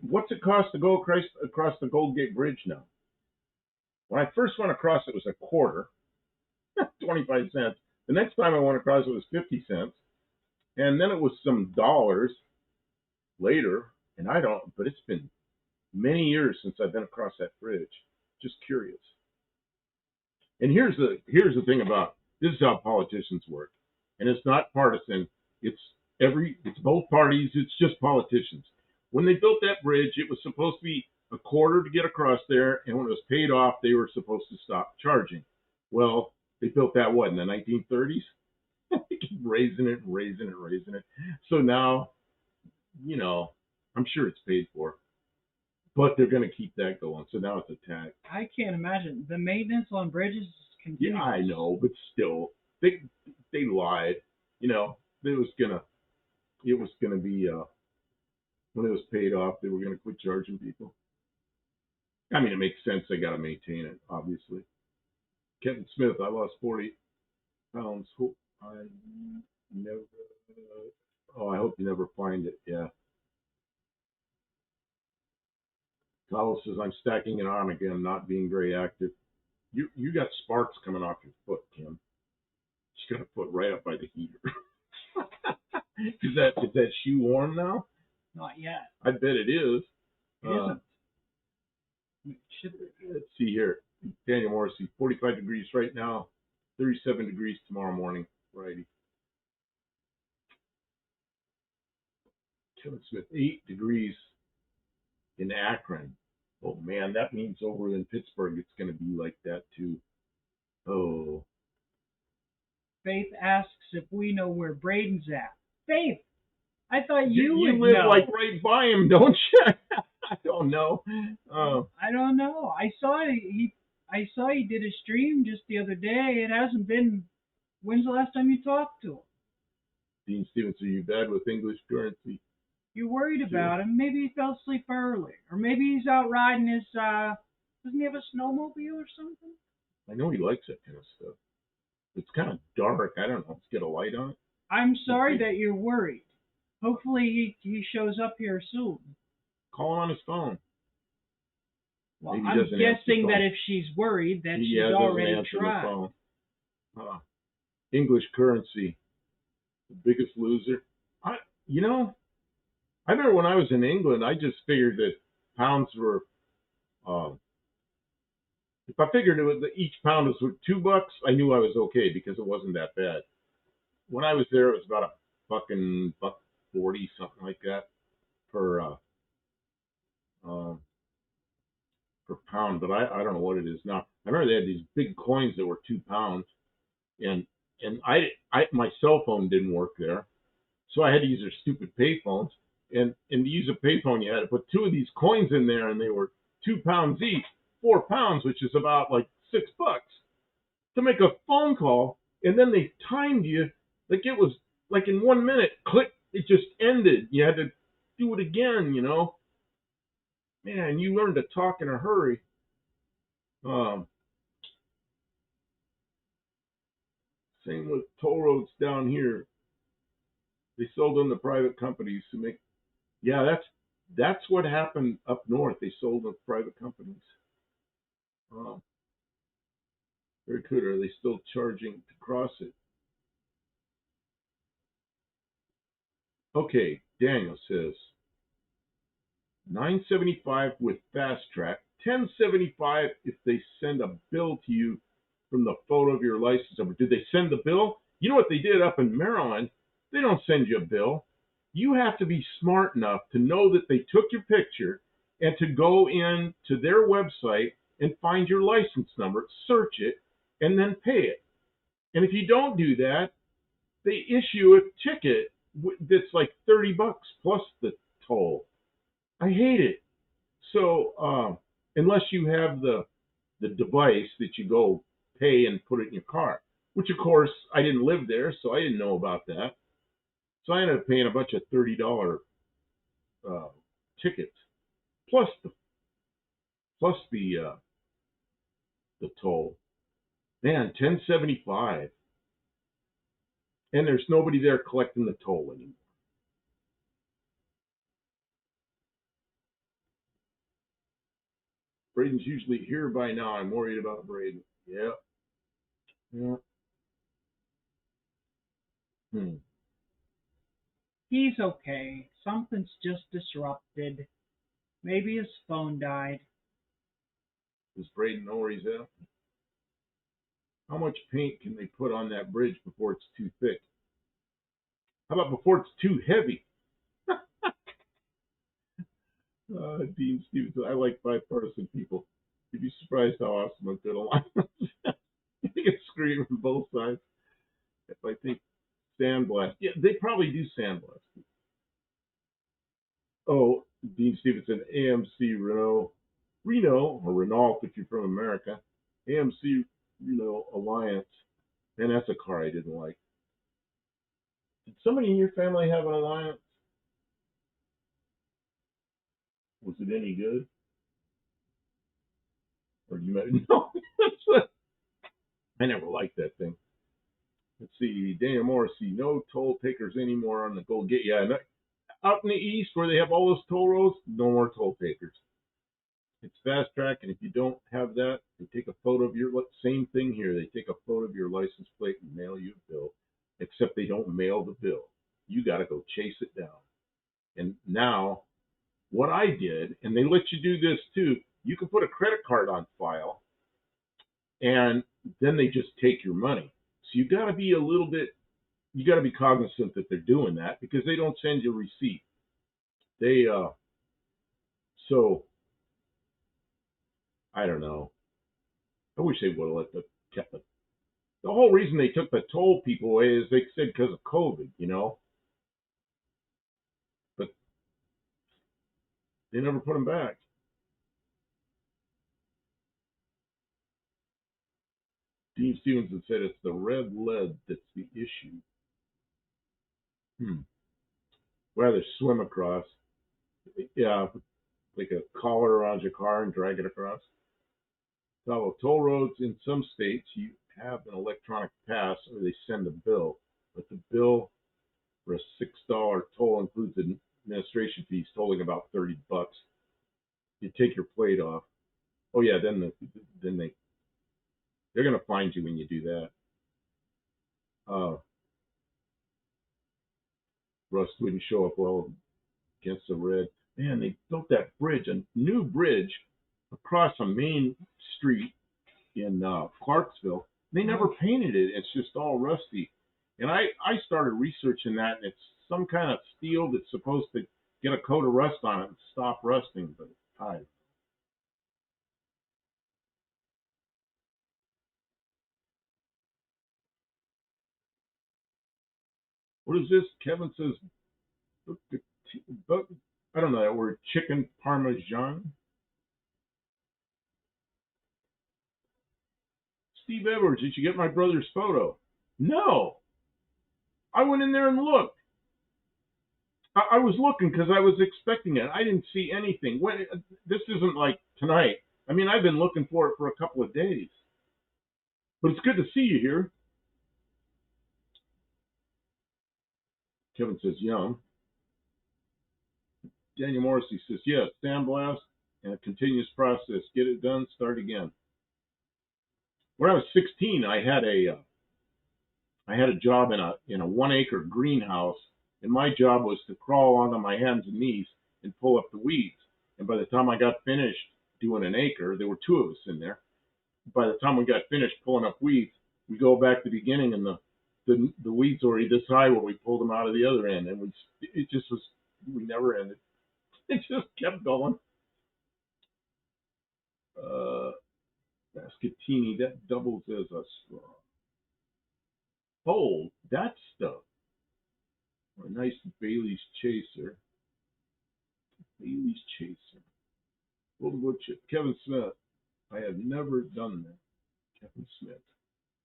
what's it cost to go across the Gold Gate Bridge now? When I first went across, it was a quarter, 25 cents. The next time I went across, it was 50 cents. And then it was some dollars later. And but it's been many years since I've been across that bridge. Just curious. And here's the thing about this is how politicians work, and it's not partisan. It's it's both parties. It's just politicians. When they built that bridge, it was supposed to be a quarter to get across there, and when it was paid off, they were supposed to stop charging. Well, they built that in the 1930s. They keep raising it and raising it and raising it. So now, I'm sure it's paid for, but they're going to keep that going. So now it's a tax. I can't imagine. The maintenance on bridges continues. Yeah, I know, but still, they lied. It was gonna be when it was paid off, they were gonna quit charging people. I mean, it makes sense. They got to maintain it, obviously. Kevin Smith, I lost 40 pounds. Hope I never. Oh, I hope you never find it. Yeah. Carlos says I'm stacking it on again, not being very active. You got sparks coming off your foot, Kim. Just got to put right up by the heater. Is that shoe warm now? Not yet. I bet it is. It isn't. Let's see here. Daniel Morrissey, 45 degrees right now, 37 degrees tomorrow morning. Righty. Kevin Smith, 8 degrees in Akron. Oh man, that means over in Pittsburgh it's going to be like that too. Oh. Faith asks if we know where Braden's at. Faith, I thought you would live know. like right by him, don't you? I don't know. I don't know. I saw he did a stream just the other day. It hasn't been. When's the last time you talked to him? Dean Stevens, are you bad with English currency? You're worried about him. Maybe he fell asleep early, or maybe he's out riding his. Doesn't he have a snowmobile or something? I know he likes that kind of stuff. It's kind of dark. I don't know. Let's get a light on it. I'm sorry that you're worried. Hopefully he shows up here soon. Call him on his phone. Well, I'm guessing that if she's worried, that she's already tried. The phone. English currency, the biggest loser. I remember when I was in England, I just figured that pounds were. If I figured each pound was worth $2, I knew I was okay because it wasn't that bad. When I was there, it was about $1.40, something like that, per pound. But I don't know what it is now. I remember they had these big coins that were £2, and my cell phone didn't work there, so I had to use their stupid payphones. And to use a payphone, you had to put 2 of these coins in there, and they were £2 each, £4, which is about like $6 to make a phone call. And then they timed you like it was like in 1 minute, click, it just ended. You had to do it again, Man, you learn to talk in a hurry. Same with toll roads down here. They sold them to private companies to make. Yeah, that's what happened up north. They sold them to private companies. Very good. Are they still charging to cross it? Okay, Daniel says $9.75 with Fast Track, $10.75 if they send a bill to you from the photo of your license number. Did they send the bill? You know what they did up in Maryland? They don't send you a bill. You have to be smart enough to know that they took your picture and to go in to their website and find your license number, search it, and then pay it. And if you don't do that, they issue a ticket that's like $30 plus the toll. I hate it. So unless you have the device that you go pay and put it in your car, which of course I didn't live there, so I didn't know about that. So I ended up paying a bunch of $30 uh, tickets plus the toll. Man, $10.75, and there's nobody there collecting the toll anymore. Braden's usually here by now. I'm worried about Braden. Yeah. Yeah. Hmm. He's okay. Something's just disrupted. Maybe his phone died. Does Braden know where he's at? How much paint can they put on that bridge before it's too thick? How about before it's too heavy? Dean Stevens, I like bipartisan people. You'd be surprised how awesome a good alliance is. You can scream from both sides. If I think sandblast, yeah, they probably do sandblast. Oh, Dean Stevenson, AMC Reno, or Renault if you're from America, AMC Reno Alliance, and that's a car I didn't like. Did somebody in your family have an Alliance? Was it any good? Or you might no? I never liked that thing. Let's see, Daniel Morrissey, no toll takers anymore on the Gold Gate. Yeah, out in the east where they have all those toll roads, no more toll takers. It's Fast Track, and if you don't have that, they take a photo of your same thing here. They take a photo of your license plate and mail you a bill. Except they don't mail the bill. You got to go chase it down. And now, what I did, and they let you do this too. You can put a credit card on file, and then they just take your money. So you got to be a little bit. You got to be cognizant that they're doing that because they don't send you a receipt. They so I don't know. I wish they would have kept it. The whole reason they took the toll people away is they said because of COVID, you know. But they never put them back. Dean Stevenson said it's the red lead that's the issue. Rather swim across. Yeah, like a collar around your car and drag it across. So toll roads in some states you have an electronic pass or they send a bill, but the bill for a $6 toll includes administration fees totaling about $30. You take your plate off. Oh yeah, then they're gonna find you when you do that. Rust wouldn't show up well against the red. Man, they built that bridge, a new bridge across a main street in Clarksville. They never painted it. It's just all rusty. And I started researching that, and it's some kind of steel that's supposed to get a coat of rust on it and stop rusting, but I what is this? Kevin says, but I don't know that word, chicken parmesan. Steve Edwards, did you get my brother's photo? No. I went in there and looked. I was looking because I was expecting it. I didn't see anything. This isn't like tonight. I mean, I've been looking for it for a couple of days. But it's good to see you here. Kevin says, yum. Daniel Morrissey says, yes, sandblast and a continuous process. Get it done, start again. when I was 16, I had a job in a 1 acre greenhouse, and my job was to crawl on my hands and knees and pull up the weeds. And by the time I got finished doing an acre, there were two of us in there. By the time we got finished pulling up weeds, we go back to the beginning, and the weeds already this high when we pulled them out of the other end, and it just was we never ended. It just kept going. Uh, Mascatini, that doubles as a straw. Oh, that stuff. A nice Bailey's Chaser. Bailey's Chaser. Old wood chip. Kevin Smith. I have never done that. Kevin Smith.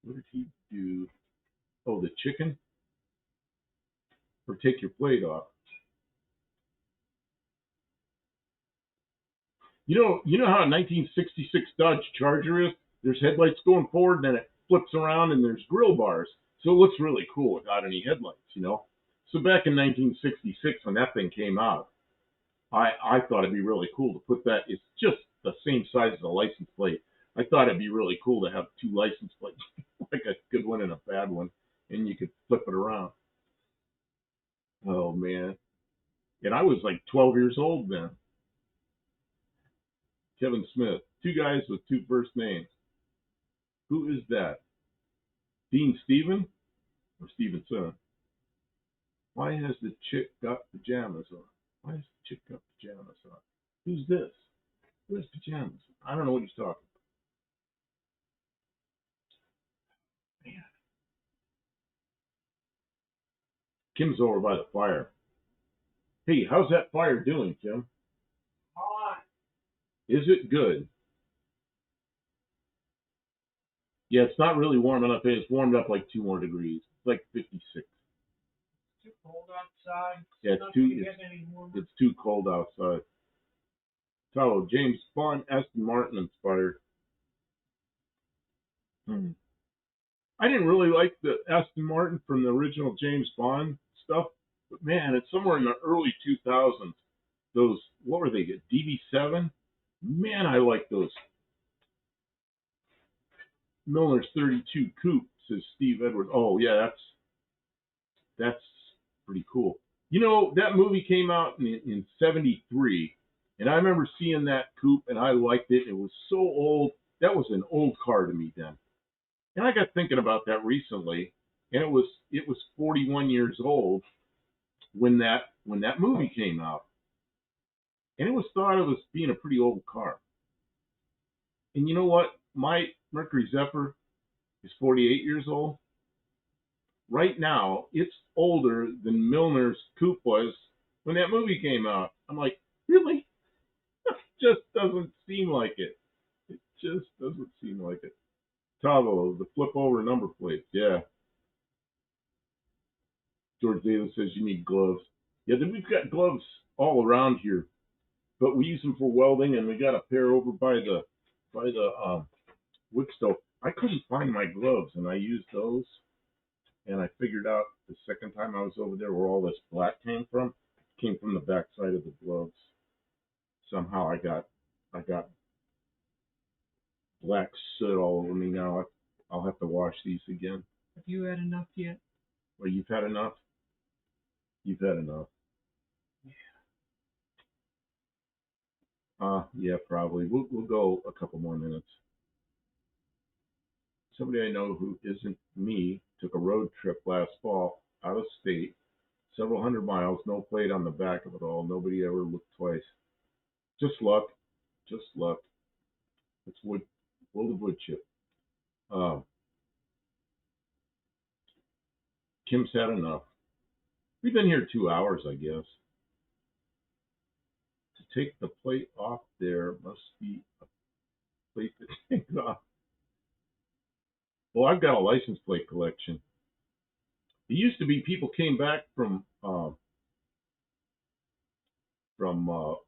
What did he do? Oh, the chicken? Or take your plate off. You know how a 1966 Dodge Charger is? There's headlights going forward, and then it flips around, and there's grill bars. So it looks really cool without any headlights, you know? So back in 1966, when that thing came out, I thought it'd be really cool to put that. It's just the same size as a license plate. I thought it'd be really cool to have two license plates, like a good one and a bad one, and you could flip it around. Oh, man. And I was like 12 years old then. Kevin Smith. Two guys with two first names. Who is that? Dean Steven or Stevenson? Why has the chick got pajamas on? Why has the chick got pajamas on? Who's this? Who has pajamas? I don't know what he's talking about. Man. Kim's over by the fire. Hey, how's that fire doing, Kim? Hot. Is it good? Yeah, it's not really warm enough. It's warmed up like 2 more degrees. It's like 56. It's too cold outside. Yeah, it's too cold outside. So, James Bond, Aston Martin inspired. I didn't really like the Aston Martin from the original James Bond stuff, but man, it's somewhere in the early 2000s. Those, what were they? DB7? Man, I like those. Milner's 32 Coupe, says Steve Edwards. Oh, yeah, that's pretty cool. You know, that movie came out in 73, and I remember seeing that coupe, and I liked it. It was so old. That was an old car to me then. And I got thinking about that recently, and it was 41 years old when that movie came out, and it was thought of as being a pretty old car. And you know what? My Mercury Zephyr is 48 years old. Right now, it's older than Milner's coupe was when that movie came out. I'm like, really? Just doesn't seem like it. It just doesn't seem like it. Tavo, the flip over number plates. Yeah. George Davis says you need gloves. Yeah, then we've got gloves all around here, but we use them for welding, and we got a pair over by the wood stove. I couldn't find my gloves, and I used those, and I figured out the second time I was over there where all this black came from. It came from the back side of the gloves. Somehow I got black soot all over me now. I'll have to wash these again. Have you had enough yet? Well, you've had enough? You've had enough. Yeah, probably. We'll go a couple more minutes. Somebody I know who isn't me took a road trip last fall out of state, several hundred miles, no plate on the back of it all. Nobody ever looked twice. Just luck. Just luck. It's wood chip. Kim's had enough. We've been here 2 hours, I guess. To take the plate off there must be a plate that takes off. Well, I've got a license plate collection. It used to be people came back from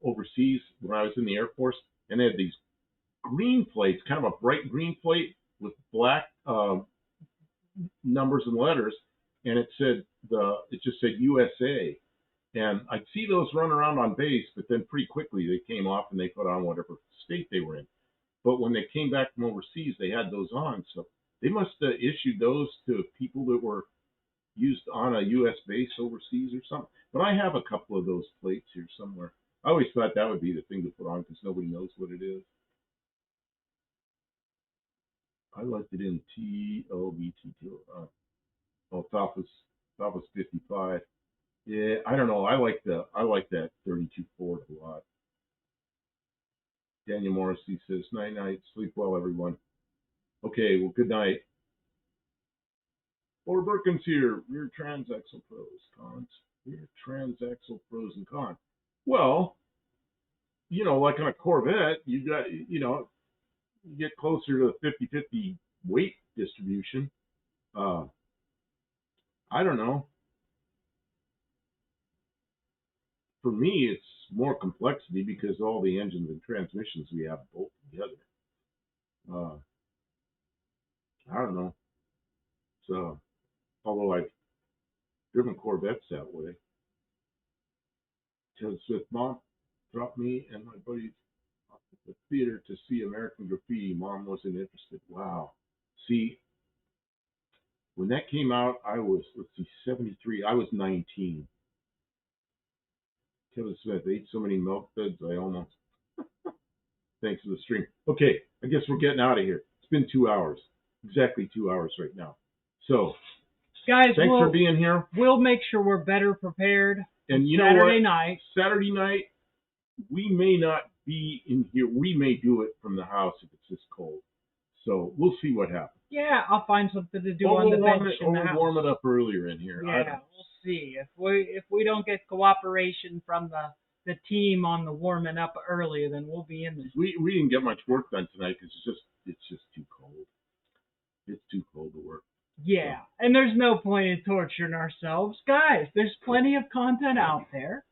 overseas when I was in the Air Force, and they had these green plates, kind of a bright green plate with black numbers and letters, and it just said USA. And I'd see those run around on base, but then pretty quickly they came off and they put on whatever state they were in. But when they came back from overseas, they had those on. So they must have issued those to people that were used on a U.S. base overseas or something. But I have a couple of those plates here somewhere. I always thought that would be the thing to put on because nobody knows what it is. I left it in TLBT. Oh, top was 55. Yeah, I don't know. I like that 32 Ford a lot. Daniel Morrissey says, night night, sleep well, everyone. Okay, well, good night. Or Birkin's here. Rear transaxle pros, cons. Rear transaxle pros and cons. Well, like on a Corvette, you got, you get closer to the 50-50 weight distribution. I don't know. For me, it's more complexity because all the engines and transmissions we have bolt together. I don't know. So, although I've driven Corvettes that way. Ted Smith, Mom dropped me and my buddies off at the theater to see American Graffiti. Mom wasn't interested. Wow. See, when that came out, I was, 73. I was 19. Kevin Smith ate so many milk duds, I almost. Thanks for the stream. Okay, I guess we're getting out of here. It's been 2 hours. Exactly 2 hours right now. So, guys, thanks for being here. We'll make sure we're better prepared. And Saturday night. Saturday night, we may not be in here. We may do it from the house if it's this cold. So we'll see what happens. Yeah, I'll find something to do on the bench in the house. We'll warm it up earlier in here. Yeah, we'll see. If we don't get cooperation from the team on the warming up earlier, then we'll be in this. We didn't get much work done tonight because it's just too cold. It's too cold to work. Yeah, and there's no point in torturing ourselves, guys. There's plenty of content out there.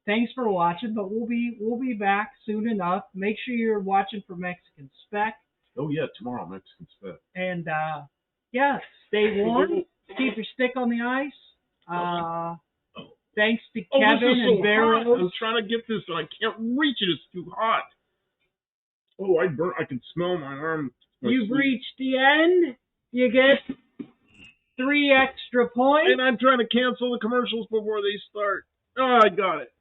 Thanks for watching, but we'll be back soon enough. Make sure you're watching for Mexican Spec. Oh yeah, tomorrow Mexican Spec. And yeah, stay warm. Keep your stick on the ice. Thanks to Kevin and Vero. I'm trying to get this and I can't reach it. It's too hot. Oh, I can smell my arm. You've reached the end. You get 3 extra points. And I'm trying to cancel the commercials before they start. Oh, I got it.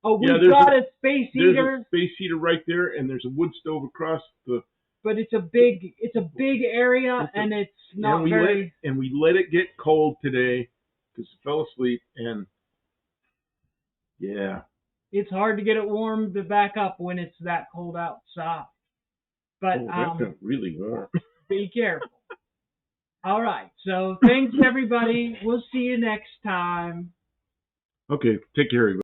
Oh, we've got a space heater. There's a space heater right there, and there's a wood stove across the. But it's a big area, and it's not very. And we let it get cold today because it fell asleep, and yeah. It's hard to get it warm to back up when it's that cold outside. But that's really warm. Be careful. All right. So thanks, everybody. We'll see you next time. Okay. Take care, everybody.